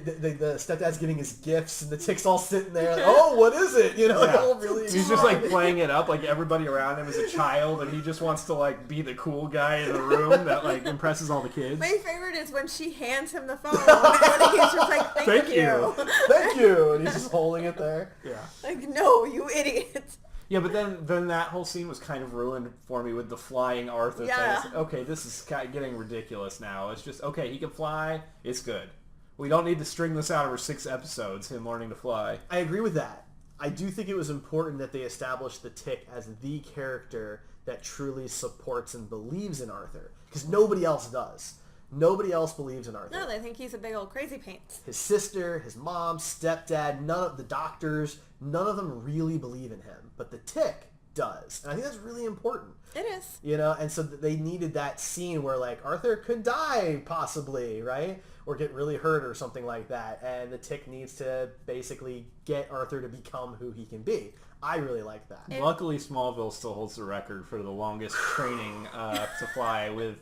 stepdad's getting his gifts and the Tick's all sitting there, oh, what is it? All really He's just playing it up like everybody around him is a child, and he just wants to be the cool guy in the room that impresses all the kids. My favorite is when she hands him the phone and he's just like, thank you. Thank you. And he's just holding it there. Yeah. No, you idiot. Yeah, but then that whole scene was kind of ruined for me with the flying Arthur thing. It's like, okay, this is getting ridiculous now. It's just, okay, he can fly. It's good. We don't need to string this out over 6 episodes, him learning to fly. I agree with that. I do think it was important that they established the Tick as the character that truly supports and believes in Arthur. Because nobody else does. Nobody else believes in Arthur. No, they think he's a big old crazy pants. His sister, his mom, stepdad, none of the doctors, none of them really believe in him. But the Tick does. And I think that's really important. It is. And so they needed that scene where Arthur could die possibly, right? Or get really hurt or something like that. And the Tick needs to basically get Arthur to become who he can be. I really like that. Luckily, Smallville still holds the record for the longest training to fly with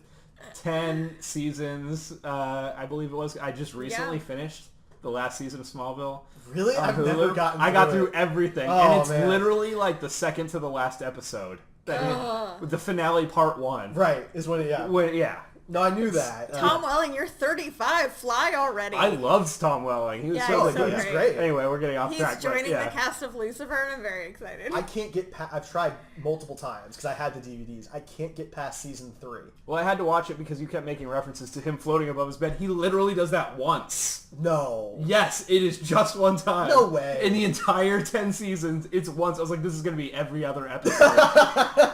10 seasons, I believe it was. I just recently finished the last season of Smallville. Really? I've never gotten I got through everything. Oh, and it's man. literally the second to the last episode. The finale part 1. Right, is when yeah. No, I knew that. Tom Welling, you're 35. Fly already. I loved Tom Welling. He was so he's great. He's great. Anyway, we're getting off track. He's joining the cast of Lucifer, and I'm very excited. I can't get past... I've tried multiple times because I had the DVDs. I can't get past season 3. Well, I had to watch it because you kept making references to him floating above his bed. He literally does that once. No. Yes, it is just one time. No way. In the entire 10 seasons, it's once. I was like, this is going to be every other episode.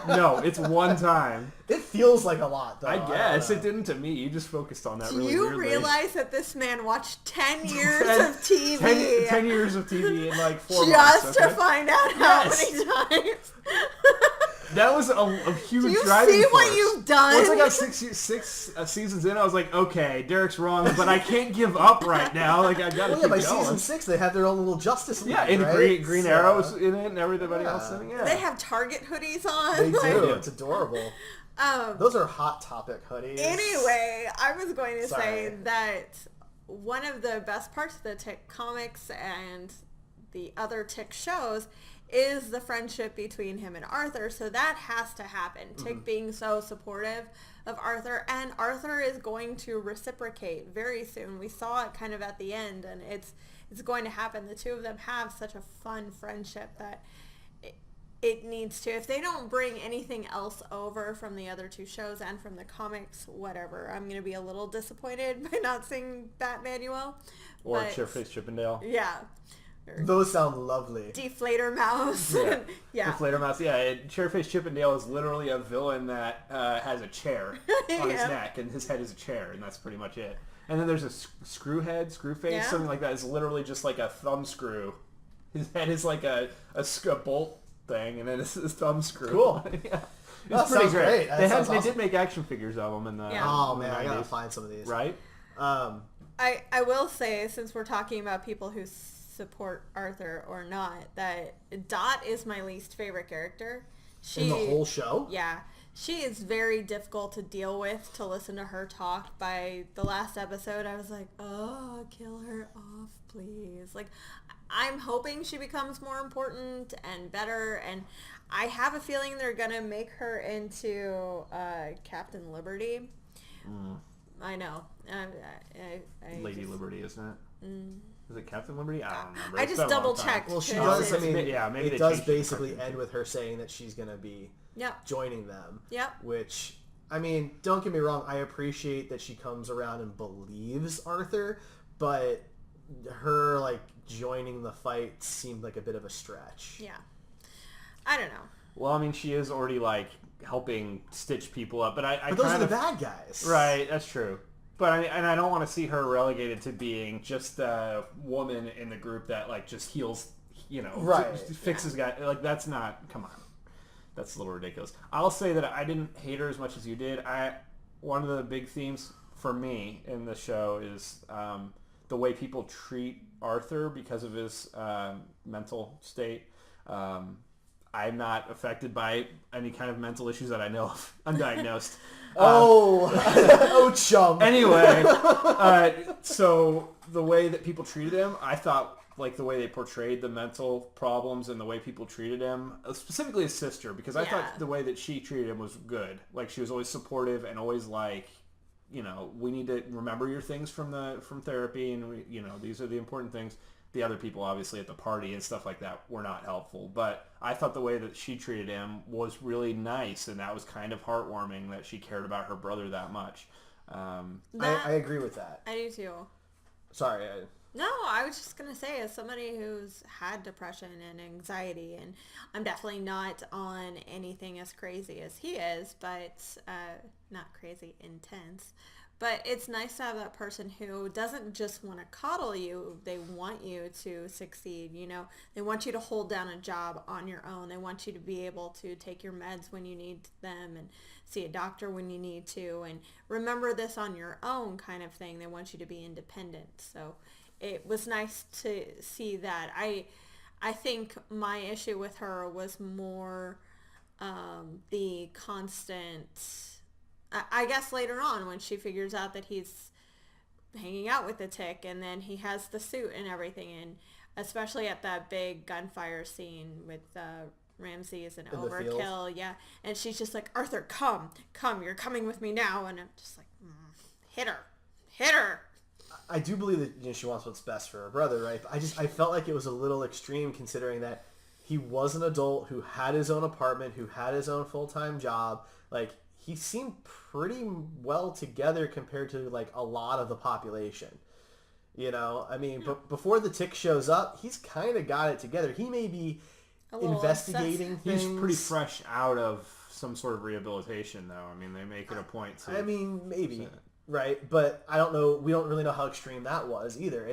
No, it's one time. It feels like a lot, though. I guess. It didn't to me. You just focused on that really weirdly. Do you realize that this man watched 10 years of TV? 10 years of TV in 4 months. Just to find out how many times. That was a huge Do you driving see force. what you've done? Once I got six seasons in, I was like, okay, Derek's wrong, but I can't give up right now. Like, I gotta keep by going. season 6, they have their own little Justice League, Yeah, and right? Green Arrow's in it and everybody else in it. Yeah. They have Target hoodies on. They like- do. It's adorable. Those are Hot Topic hoodies. Anyway, I was going to Sorry. say that one of the best parts of the Tick comics and the other Tick shows is the friendship between him and Arthur. So that has to happen. Tick being so supportive of Arthur, and Arthur is going to reciprocate very soon. We saw it kind of at the end, and it's going to happen. The two of them have such a fun friendship that it needs to. If they don't bring anything else over from the other two shows and from the comics, whatever, I'm going to be a little disappointed by not seeing Batmanuel. Or But, Chairface Chippendale. yeah. Those sound lovely. Deflator Mouse. Yeah. Yeah. Deflator Mouse. Yeah, Chairface Chippendale is literally a villain that has a chair on his Yeah. neck, and his head is a chair, and that's pretty much it. And then there's a Screwface, Yeah. something like that. It's literally just like a thumb screw. His head is like a bolt thing, and then it's his thumb screw. Cool. Yeah. That It's pretty sounds great. That They sounds did awesome. make action figures of them in the Yeah. Oh, in the man, I gotta 90s. find some of these. Right? I will say, since we're talking about people who support Arthur or not, that Dot is my least favorite character. In the whole show? Yeah. She is very difficult to deal with, to listen to her talk. By the last episode, I was like, oh, kill her off, please. Like, I'm hoping she becomes more important and better, and I have a feeling they're going to make her into Captain Liberty. I know. Lady just, Liberty, isn't it? Is it Captain Liberty? I don't remember. I It's just been a long double time. checked. Well, she because does, I it's- mean, Yeah, maybe it they does changed it basically cartoon. end with her saying that she's going to be Yep. joining them. Yep. Which, I mean, don't get me wrong, I appreciate that she comes around and believes Arthur, but her, like, joining the fight seemed like a bit of a stretch. Yeah. I don't know. Well, I mean, she is already, like, helping stitch people up, but I But those kind are the of... bad guys. Right, that's true. But I don't want to see her relegated to being just a woman in the group that, like, just heals, Right. fixes guys. Like, that's not, come on. That's a little ridiculous. I'll say that I didn't hate her as much as you did. One of the big themes for me in the show is the way people treat Arthur because of his mental state. I'm not affected by any kind of mental issues that I know of, undiagnosed. Oh, chum. Anyway, so the way that people treated him, I thought, like, the way they portrayed the mental problems and the way people treated him, specifically his sister, because I Yeah. thought the way that she treated him was good. Like, she was always supportive and always like, we need to remember your things from therapy, and these are the important things. The other people, obviously, at the party and stuff like that were not helpful. But I thought the way that she treated him was really nice, and that was kind of heartwarming that she cared about her brother that much. I agree with that. I do too. Sorry. No, I was just going to say, as somebody who's had depression and anxiety, and I'm definitely not on anything as crazy as he is, but not crazy intense. But it's nice to have that person who doesn't just want to coddle you. They want you to succeed, They want you to hold down a job on your own. They want you to be able to take your meds when you need them and see a doctor when you need to and remember this on your own kind of thing. They want you to be independent. So it was nice to see that. I think my issue with her was more the constant... I guess later on when she figures out that he's hanging out with the Tick and then he has the suit and everything, and especially at that big gunfire scene with Ramses and In the field. Overkill, yeah, and she's just like, Arthur, come, you're coming with me now, and I'm just like, hit her. I do believe that she wants what's best for her brother, right? But I felt like it was a little extreme considering that he was an adult who had his own apartment, who had his own full-time job. Like, he seemed pretty well together compared to, like, a lot of the population. I mean, but before the Tick shows up, he's kind of got it together. He may be investigating things. He's pretty fresh out of some sort of rehabilitation, though. I mean, they make it a point to... I mean, maybe. Right, but I don't know. We don't really know how extreme that was either.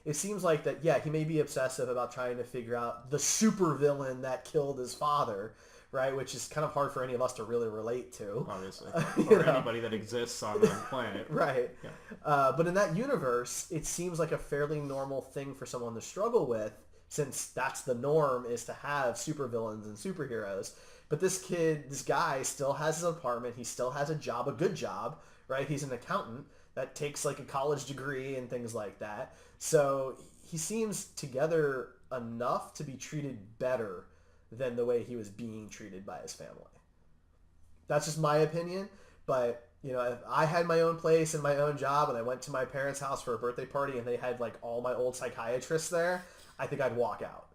It seems like that. Yeah, he may be obsessive about trying to figure out the supervillain that killed his father, right? Which is kind of hard for any of us to really relate to. Obviously. You Or know? anybody that exists on the planet. Right. Yeah. But in that universe, it seems like a fairly normal thing for someone to struggle with, since that's the norm, is to have supervillains and superheroes. But this guy still has his apartment. He still has a job, a good job, right? He's an accountant that takes like a college degree and things like that. So he seems together enough to be treated better than the way he was being treated by his family. That's just my opinion. But, you know, if I had my own place and my own job and I went to my parents' house for a birthday party and they had like all my old psychiatrists there, I think I'd walk out.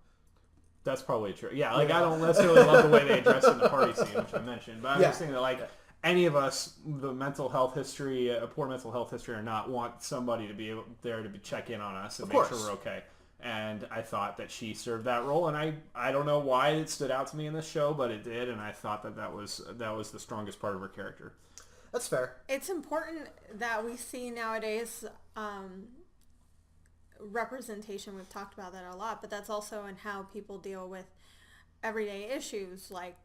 That's probably true. Yeah, like I don't necessarily love the way they address in the party scene, which I mentioned, but I'm just thinking that like any of us, the mental health history, a poor mental health history or not, want somebody to be there to check in on us and make sure we're okay. And I thought that she served that role, and I don't know why it stood out to me in this show, but it did, and I thought that was the strongest part of her character. That's fair. It's important that we see nowadays representation. We've talked about that a lot, but that's also in how people deal with everyday issues. Like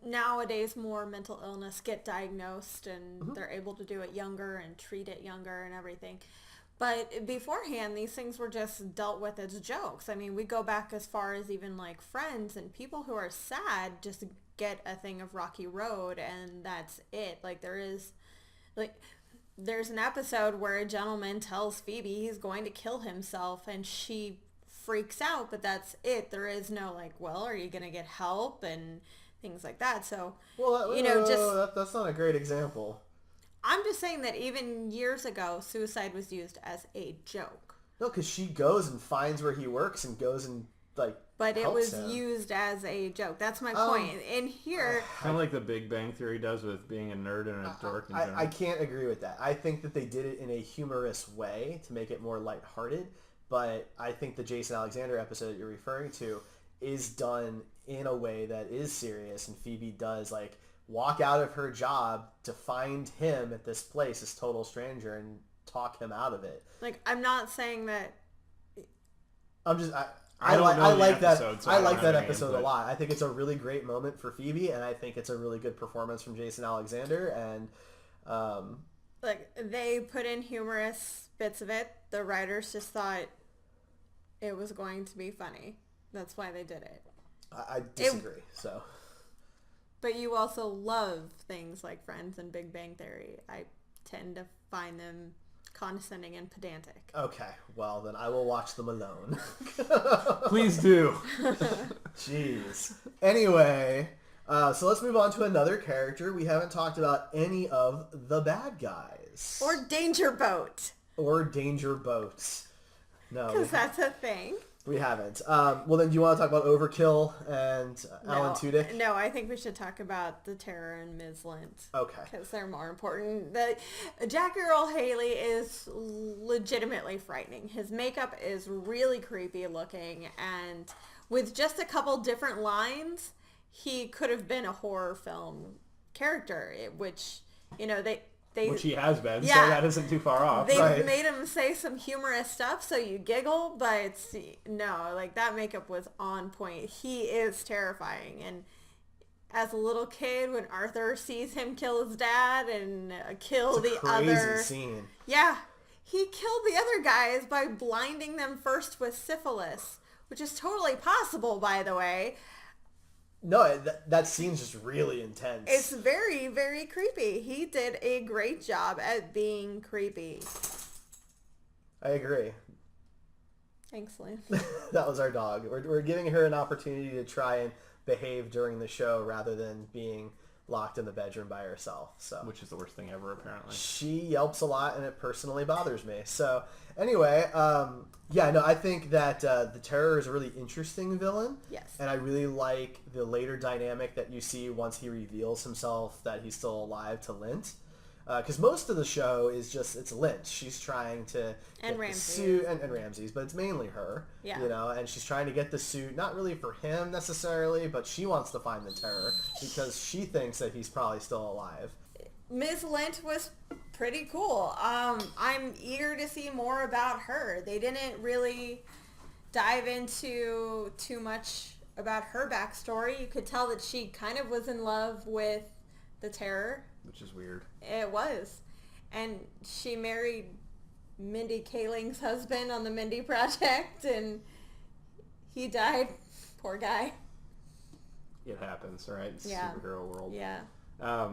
nowadays, more mental illness get diagnosed and they're able to do it younger and treat it younger and everything. But beforehand, these things were just dealt with as jokes. I mean, we go back as far as even like Friends, and people who are sad just get a thing of Rocky Road and that's it. Like there's an episode where a gentleman tells Phoebe he's going to kill himself and she freaks out, but that's it. There is no like, well, are you going to get help and things like that. So, that's not a great example. I'm just saying that even years ago, suicide was used as a joke. No, because she goes and finds where he works and goes and like But it helps was him. used as a joke. That's my point. In here... Kind of like the Big Bang Theory does with being a nerd and a dork in general. I can't agree with that. I think that they did it in a humorous way to make it more lighthearted, but I think the Jason Alexander episode that you're referring to is done in a way that is serious, and Phoebe does like walk out of her job to find him at this place, this total stranger, and talk him out of it. Like, I'm not saying that... I like that episode input. a lot. I think it's a really great moment for Phoebe, and I think it's a really good performance from Jason Alexander. And like they put in humorous bits of it. The writers just thought it was going to be funny. That's why they did it. I disagree. But you also love things like Friends and Big Bang Theory. I tend to find them condescending and pedantic. Okay, well then I will watch them alone. Please do. Jeez. Anyway, so let's move on to another character. We haven't talked about any of the bad guys. Or Danger Boat. Or Danger Boats. No. Because that's a thing. We haven't. Well then, do you want to talk about Overkill and Alan Tudyk? No, I think we should talk about the Terror and Ms. Lint. Okay. Because they're more important. Jackie Earle Haley is legitimately frightening. His makeup is really creepy looking, and with just a couple different lines, he could have been a horror film character, which, which he has been, so Yeah. that isn't too far off. They've made him say some humorous stuff so you giggle, but no, like that makeup was on point. He is terrifying. And as a little kid, when Arthur sees him kill his dad and kill the other... Crazy scene. Yeah. He killed the other guys by blinding them first with syphilis, which is totally possible, by the way. No, that scene's just really intense. It's very, very creepy. He did a great job at being creepy. I agree. Thanks, Lynn. That was our dog. We're giving her an opportunity to try and behave during the show rather than being locked in the bedroom by herself. So, which is the worst thing ever, apparently. She yelps a lot, and it personally bothers me. So, anyway, I think that the Terror is a really interesting villain. Yes. And I really like the later dynamic that you see once he reveals himself that he's still alive to Lint. Because most of the show is just, it's Lint. She's trying to get the suit, and Ramses, but it's mainly her. Yeah. And she's trying to get the suit, not really for him necessarily, but she wants to find the Terror because she thinks that he's probably still alive. Ms. Lint was pretty cool. I'm eager to see more about her. They didn't really dive into too much about her backstory, you could tell that she kind of was in love with the Terror. Which is weird. It was. And she married Mindy Kaling's husband on the Mindy Project, and he died. Poor guy. It happens, right? It's Yeah. superhero world. Yeah. I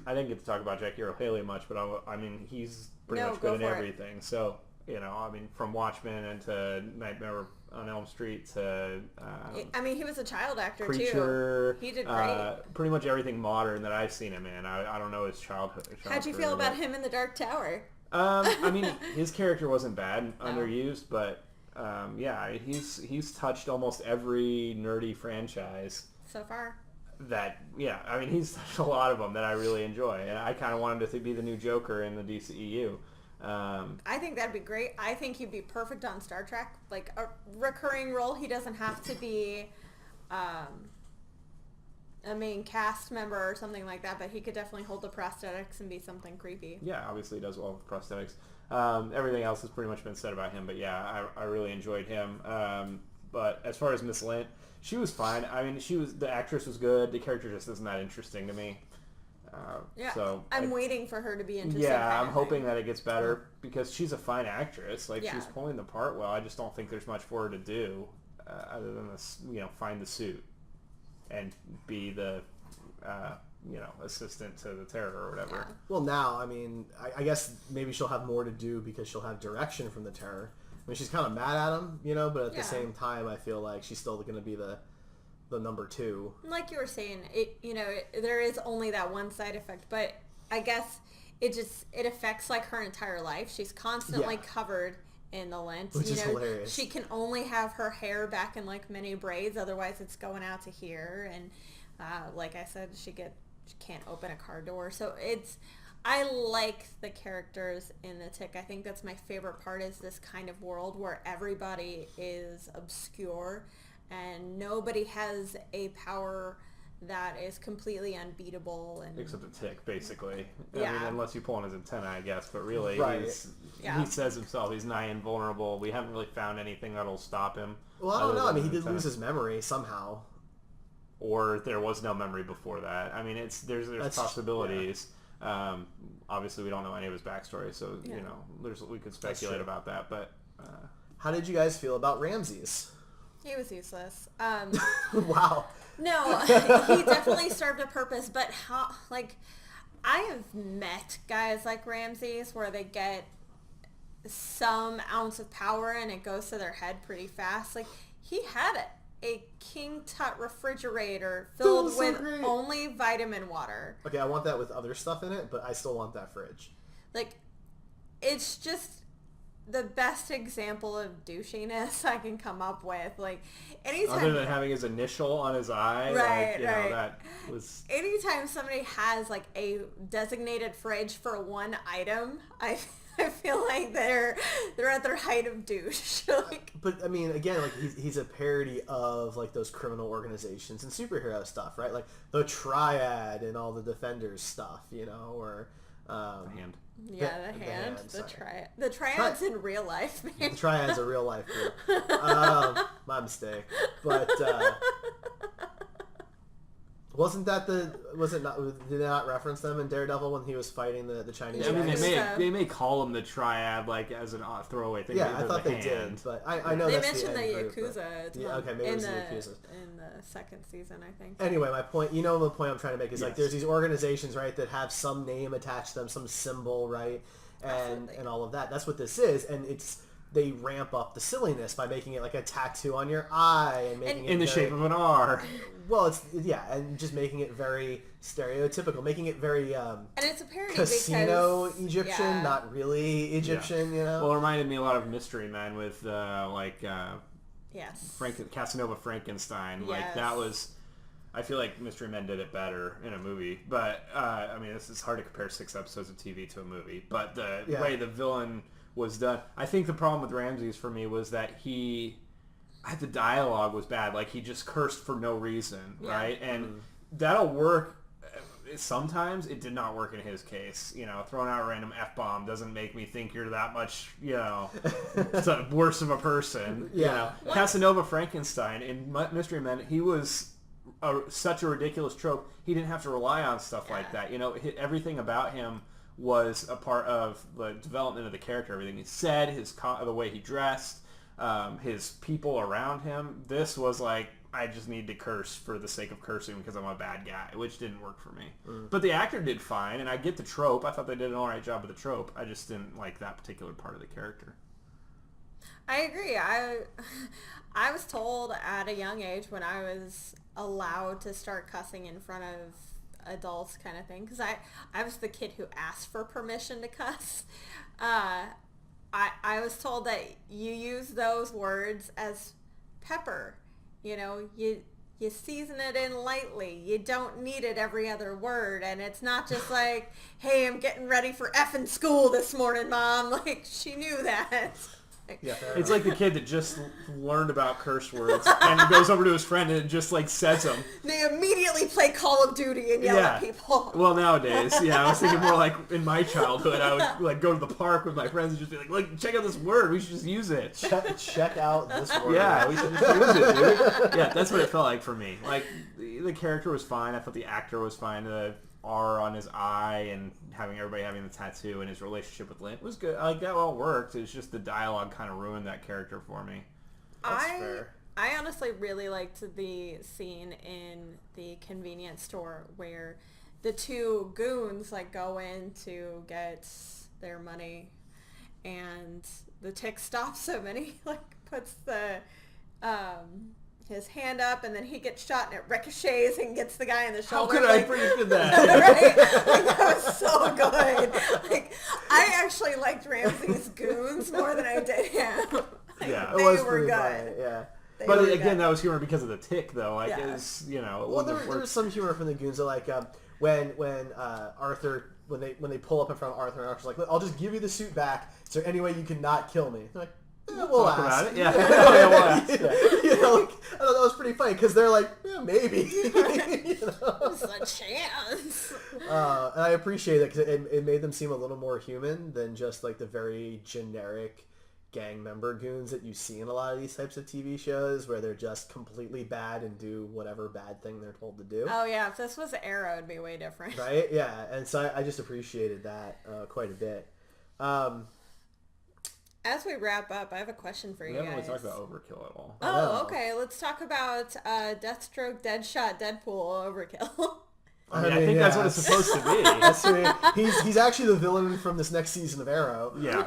didn't get to talk about Jackie Earle Haley much, but I mean, he's pretty much good in everything. So, you know, I mean, from Watchmen and to Nightmare on Elm Street to... I mean, he was a child actor, Preacher, too. He did great. Pretty much everything modern that I've seen him in. I don't know his childhood. How'd you feel about him in The Dark Tower? I mean, his character wasn't bad, underused, but yeah, he's touched almost every nerdy franchise. So far. I mean, he's touched a lot of them that I really enjoy, and I kind of wanted to be the new Joker in the DCEU. I think that'd be great. I think he'd be perfect on Star Trek, like a recurring role. He doesn't have to be a main cast member or something like that, but he could definitely hold the prosthetics and be something creepy. Yeah, obviously he does well with prosthetics. Everything else has pretty much been said about him, but yeah, I really enjoyed him. But as far as Miss Lint, she was fine. I mean, the actress was good. The character just isn't that interesting to me. So I'm waiting for her to be interesting. Yeah, I'm hoping that it gets better because she's a fine actress. Like, Yeah. she's pulling the part well. I just don't think there's much for her to do other than this, find the suit and be the, assistant to the Terror or whatever. Yeah. Well, now, I mean, I guess maybe she'll have more to do because she'll have direction from the Terror. I mean, she's kind of mad at him, but at the same time, I feel like she's still going to be the number two. Like you were saying, there is only that one side effect, but I guess it affects like her entire life. She's constantly covered in the lint. Which is hilarious. She can only have her hair back in like many braids, otherwise it's going out to here. And like I said, she can't open a car door. So I like the characters in the Tick. I think that's my favorite part, is this kind of world where everybody is obscure and nobody has a power that is completely unbeatable. And Except the Tick, basically. Yeah. I mean, unless you pull on his antenna, I guess. But really, Right. he says himself, he's nigh invulnerable. We haven't really found anything that'll stop him. Well, I don't know. I mean, he did antenna. lose his memory somehow. Or there was no memory before that. I mean, there's possibilities. Yeah. Obviously, we don't know any of his backstory, so we could speculate about that. But how did you guys feel about Ramses? he was useless. Wow. No, he definitely served a purpose, but I have met guys like Ramses where they get some ounce of power and it goes to their head pretty fast. Like, he had a King Tut refrigerator filled with only vitamin water. Okay, I want that with other stuff in it, but I still want that fridge. Like, it's just the best example of douchiness I can come up with. Like, anytime... Other than having his initial on his eye, right. That was... Anytime somebody has, like, a designated fridge for one item, I feel like they're at their height of douche. Like, but I mean, again, like he's a parody of like those criminal organizations and superhero stuff, right? Like the Triad and all the Defenders stuff, or The Hand. yeah, the hand, the Triad. The Triad's in real life, man. The Triad's a real life group. My mistake. But did they not reference them in Daredevil when he was fighting the Chinese? I mean, guys? they may call him the Triad, like, as a throwaway thing. Yeah, I thought they did, but I know they that's mentioned the end group, Yakuza. Yeah, okay, maybe it was the Yakuza. In the second season, I think. Anyway, my point, the point I'm trying to make is, like, Yes. there's these organizations, right, that have some name attached to them, some symbol, right, Absolutely. and all of that. That's what this is, and they ramp up the silliness by making it like a tattoo on your eye and making it in the shape of an R. Well, and just making it very stereotypical, making it very And it's a parody casino because, Egyptian, not really Egyptian, Well, it reminded me a lot of Mystery Men with Yes. Casanova Frankenstein. Like, Yes. that was... I feel like Mystery Men did it better in a movie, but I mean, this is hard to compare 6 episodes of TV to a movie. But the way the villain was done, I think the problem with Ramses for me was that the dialogue was bad. Like, he just cursed for no reason, right? And that'll work sometimes it did not work in his case. Throwing out a random F-bomb doesn't make me think you're that much, worse of a person. Yeah. Casanova Frankenstein in Mystery Men, he was such a ridiculous trope. He didn't have to rely on stuff like that. Everything about him was a part of the development of the character. Everything he said, the way he dressed, his people around him. This was like, I just need to curse for the sake of cursing because I'm a bad guy, which didn't work for me. But the actor did fine, and I get the trope. I thought they did an alright job of the trope. I just didn't like that particular part of the character. I agree. I was told at a young age when I was allowed to start cussing in front of adults kind of thing, because I was the kid who asked for permission to cuss. I was told that you use those words as pepper. You season it in lightly. You don't need it every other word. And it's not just like, hey, I'm getting ready for effing school this morning, Mom. Like, she knew that. Yeah, it's like the kid that just learned about curse words and goes over to his friend and just like says them. They immediately play Call of Duty and yell at people. Well, nowadays, I was thinking more like in my childhood, I would like go to the park with my friends and just be like, look, check out this word. We should just use it. Check out this word. Yeah, we should just use it, dude. Yeah, that's what it felt like for me. Like the character was fine. I thought the actor was fine. The R on his eye and everybody having the tattoo and his relationship with Lynn was good. Like that all worked. It's just the dialogue kind of ruined that character for me. That's fair. I honestly really liked the scene in the convenience store where the two goons like go in to get their money, and the tick stops him and he like puts the his hand up, and then he gets shot and it ricochets and gets the guy in the shoulder. How could I have predicted that? Right? Like, that was so good. Like, I actually liked Ramsey's goons more than I did him. Like, Yeah, they it was were pretty good. funny, yeah. But again, that was humor because of the tick, though. Like, it's, Well, there was some humor from the goons. So, like, when Arthur, when they pull up in front of Arthur, and Arthur's like, "Look, I'll just give you the suit back. Is there any way you can not kill me?" They're like, we'll talk ask. about it. Yeah, we'll ask. Like, I thought that was pretty funny because they're like, yeah, maybe. There's a chance. And I appreciate it because it made them seem a little more human than just like the very generic gang member goons that you see in a lot of these types of TV shows where they're just completely bad and do whatever bad thing they're told to do. Oh yeah, if this was Arrow, it'd be way different. Right? Yeah, and so I just appreciated that quite a bit. As we wrap up, I have a question for you guys. We haven't really talked about Overkill at all. Oh, okay. Let's talk about Deathstroke, Deadshot, Deadpool, Overkill. I think that's what it's supposed to be. That's right. He's actually the villain from this next season of Arrow. Yeah.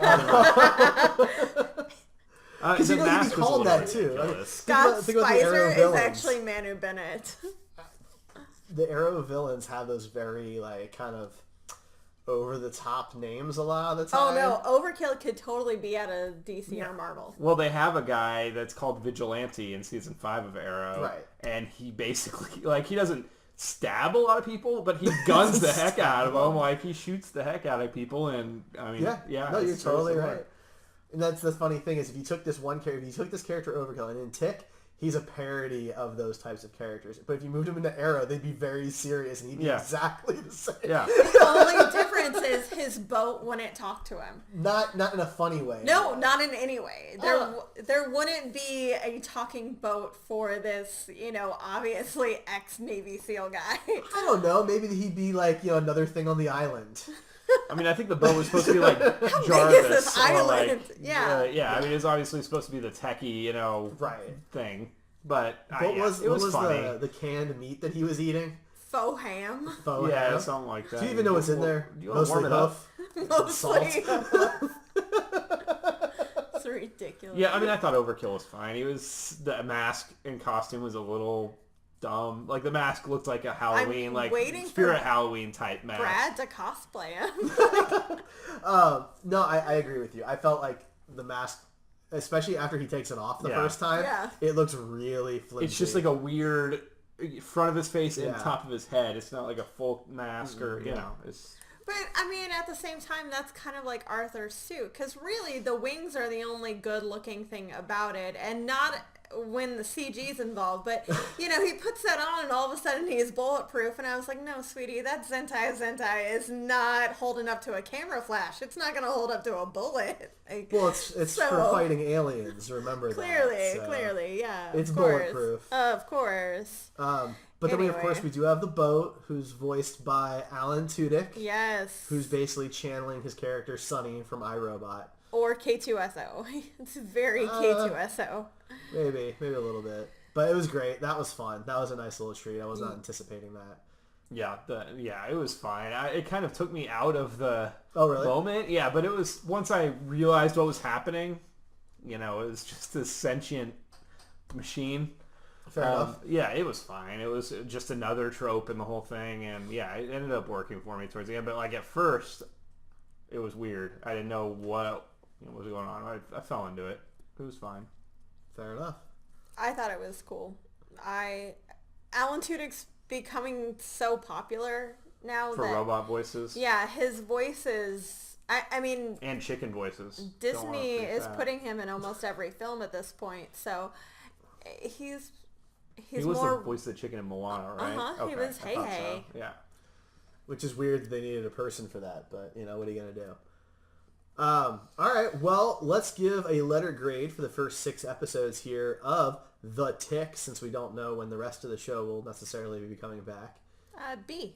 Because he can be called that too. Scott Spicer is actually Manu Bennett. The Arrow villains have those very like kind of over the top names a lot of the time. Oh no, Overkill could totally be out of DC or Marvel. Well, they have a guy that's called Vigilante in season 5 of Arrow. Right. And he basically, like, he doesn't stab a lot of people, but he guns the heck out of them. Like, he shoots the heck out of people, and I mean, yeah. No, you're totally right. And that's the funny thing is if you took this one character, if you took this character Overkill and in Tick, he's a parody of those types of characters. But if you moved him into Arrow, they'd be very serious, and he'd be exactly the same. Yeah. The only difference is his boat wouldn't talk to him. Not in a funny way. No, not in any way. There wouldn't be a talking boat for this, obviously ex-Navy SEAL guy. I don't know. Maybe he'd be like, another thing on the island. I mean, I think the boat was supposed to be like How Jarvis. big is this island? Like, yeah. I mean, it's obviously supposed to be the techie, right. thing. But what was funny. the canned meat that he was eating? Faux ham. Faux ham? Something like that. Do you even know what's in there? Do you want to warm it up? Mostly. It's ridiculous. Yeah, I mean, I thought Overkill was fine. The mask and costume was a little dumb. Like, the mask looked like a Halloween, Spirit Halloween type mask. Brad to cosplay him. No, I agree with you. I felt like the mask, especially after he takes it off the first time, it looks really flimsy. It's just like a weird front of his face and top of his head. It's not like a full mask or, it's... But, I mean, at the same time, that's kind of like Arthur's suit. Because really, the wings are the only good-looking thing about it. And not when the CG's involved, but he puts that on and all of a sudden he's bulletproof, and I was like, no, sweetie, that Zentai is not holding up to a camera flash. It's not going to hold up to a bullet. Like, well, it's for fighting aliens. Remember that. Clearly, yeah. It's bulletproof. Of course. But then of course we do have the boat, who's voiced by Alan Tudyk. Yes. Who's basically channeling his character Sonny from iRobot. Or K2SO. It's very K2SO. Maybe a little bit. But it was great. That was fun. That was a nice little treat. I was not anticipating that. Yeah, it was fine. It kind of took me out of the moment. Yeah, but it was, once I realized what was happening, it was just this sentient machine. Fair enough. Yeah, it was fine. It was just another trope in the whole thing, and yeah, it ended up working for me towards the end. But like at first, it was weird. I didn't know what was going on. I fell into it. It was fine. Fair enough. I thought it was cool. Alan Tudyk's becoming so popular now for robot voices. Yeah, his voice is. I mean, and chicken voices. Disney is putting him in almost every film at this point, so he was the voice of the chicken in Moana, right? Okay, he was Hey. So. Yeah. Which is weird that they needed a person for that, but what are you gonna do? All right, well, let's give a letter grade for the first 6 episodes here of The Tick, since we don't know when the rest of the show will necessarily be coming back. B.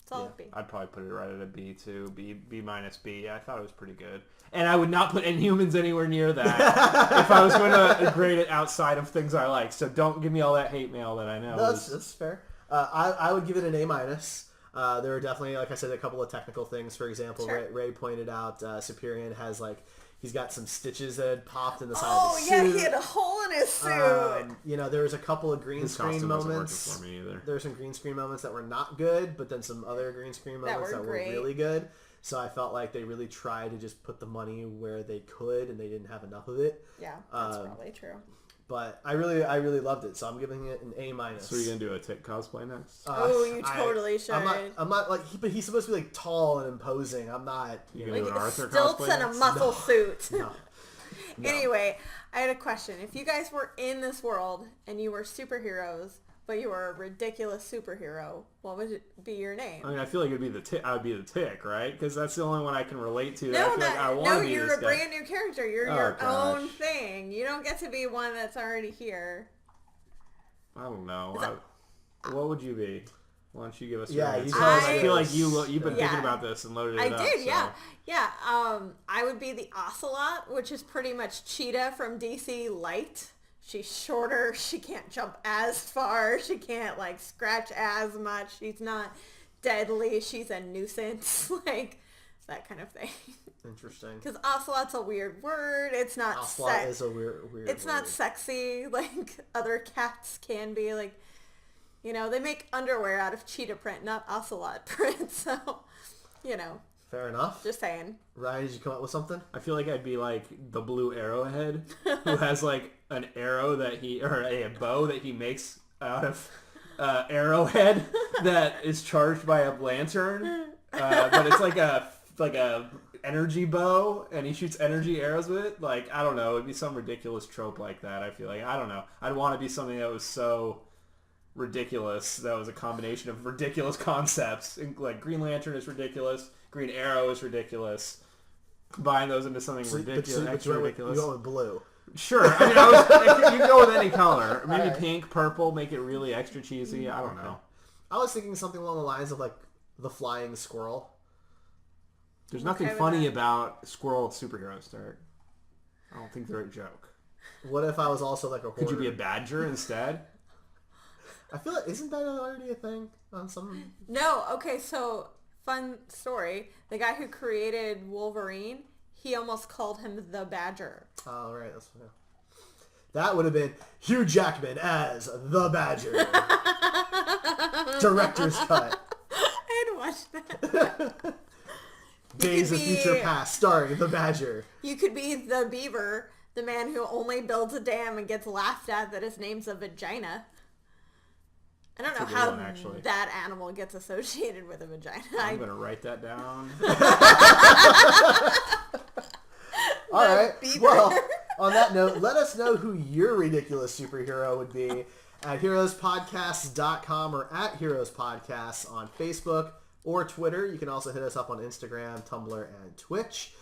Solid B. I'd probably put it right at a B too. B minus B. I thought it was pretty good. And I would not put Inhumans anywhere near that if I was going to grade it outside of things I like. So don't give me all that hate mail that I know. That's fair. I would give it an A minus. There were definitely, like I said, a couple of technical things. For example, sure. Ray pointed out Superior has he's got some stitches that had popped in the side of his suit. Oh, yeah, he had a hole in his suit. There was a couple of green screen moments. Wasn't working for me either. There were some green screen moments that were not good, but then some other green screen moments that were really good. So I felt like they really tried to just put the money where they could, and they didn't have enough of it. Yeah, that's probably true. But I really loved it, so I'm giving it an A minus. So you're gonna do a Tick cosplay next? You totally should. I'm not but he's supposed to be tall and imposing. I'm not. You gonna do an Arthur stilts cosplay and a muscle suit. No. Anyway, I had a question. If you guys were in this world and you were superheroes, but you were a ridiculous superhero, what would it be your name? I mean, I feel like it'd be the Tick. I would be the Tick, right? Because that's the only one I can relate to. No, you're a brand new character. You're your own thing. You don't get to be one that's already here. I don't know. What would you be? Why don't you give us? Yeah, I feel like you've been thinking about this and loaded it up. I did, yeah. I would be the Ocelot, which is pretty much Cheetah from DC Light. She's shorter. She can't jump as far. She can't scratch as much. She's not deadly. She's a nuisance, that kind of thing. Interesting. Because Ocelot's a weird word. It's not. Ocelot is a weird. It's not sexy like other cats can be. They make underwear out of cheetah print, not ocelot print. So, Fair enough. Just saying. Ryan, did you come up with something? I feel like I'd be like the blue arrowhead who has an arrow or a bow that he makes out of arrowhead that is charged by a lantern. But it's like a energy bow, and he shoots energy arrows with it. I don't know. It'd be some ridiculous trope like that. I feel like, I don't know. I'd want to be something that was so ridiculous. That was a combination of ridiculous concepts. Green Lantern is ridiculous. Green Arrow is ridiculous. Combine those into something ridiculous. You go with blue. Sure. I mean, you can go with any color. Maybe pink, purple, make it really extra cheesy. I don't know. I was thinking something along the lines of the flying squirrel. There's nothing funny about squirrel superheroes, Derek. I don't think they're a joke. What if I was also a hoarder? Could you be a badger instead? I feel like, isn't that already a thing on some? No. Okay. So fun story. The guy who created Wolverine, he almost called him the Badger. Oh, right. That's funny. That would have been Hugh Jackman as the Badger. Director's cut. I'd watch that. Days of Future Past starring the Badger. You could be the Beaver, the man who only builds a dam and gets laughed at that his name's a vagina. I don't know how that animal gets associated with a vagina. I'm going to write that down. All right. Beaver. Well, on that note, let us us know who your ridiculous superhero would be at heroespodcasts.com or at Heroes Podcasts on Facebook or Twitter. You can also hit us up on Instagram, Tumblr, and Twitch.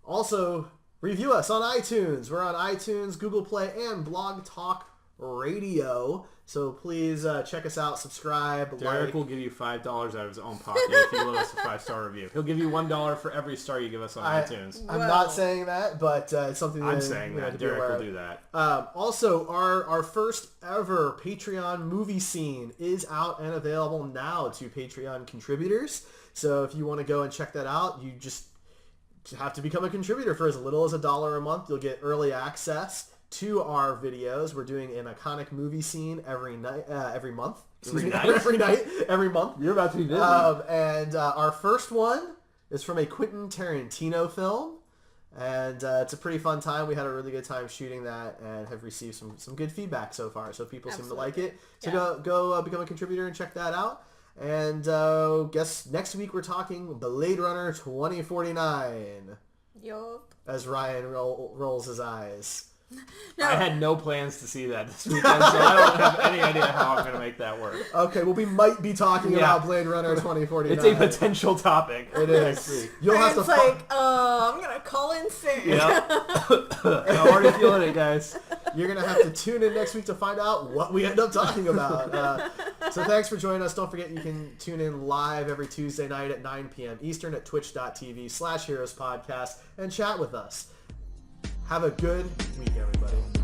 Also, review us on iTunes. We're on iTunes, Google Play, and Blog Talk Radio. So please check us out, subscribe, Derek will give you $5 out of his own pocket if you leave us a 5-star review. He'll give you $1 for every star you give us on iTunes. I'm not saying that, but it's something I'm saying that. Derek will do that. Also, our first ever Patreon movie scene is out and available now to Patreon contributors. So if you want to go and check that out, you just have to become a contributor for as little as $1 a month. You'll get early access to our videos. We're doing an iconic movie scene every month. Every month? Every month. You're about to be busy. And our first one is from a Quentin Tarantino film. And it's a pretty fun time. We had a really good time shooting that and have received some good feedback so far. So people seem to like it. So go become a contributor and check that out. And guess next week we're talking Blade Runner 2049. Yup. As Ryan rolls his eyes. No. I had no plans to see that this weekend, so I don't have any idea how I'm going to make that work. Okay, well, we might be talking about Blade Runner 2049. It's a potential topic. It is. You'll have to. I'm going to call in sick. Yeah. I'm already feeling it, guys. You're going to have to tune in next week to find out what we end up talking about. So thanks for joining us. Don't forget you can tune in live every Tuesday night at 9 p.m. Eastern at twitch.tv/Heroes Podcast and chat with us. Have a good week, everybody.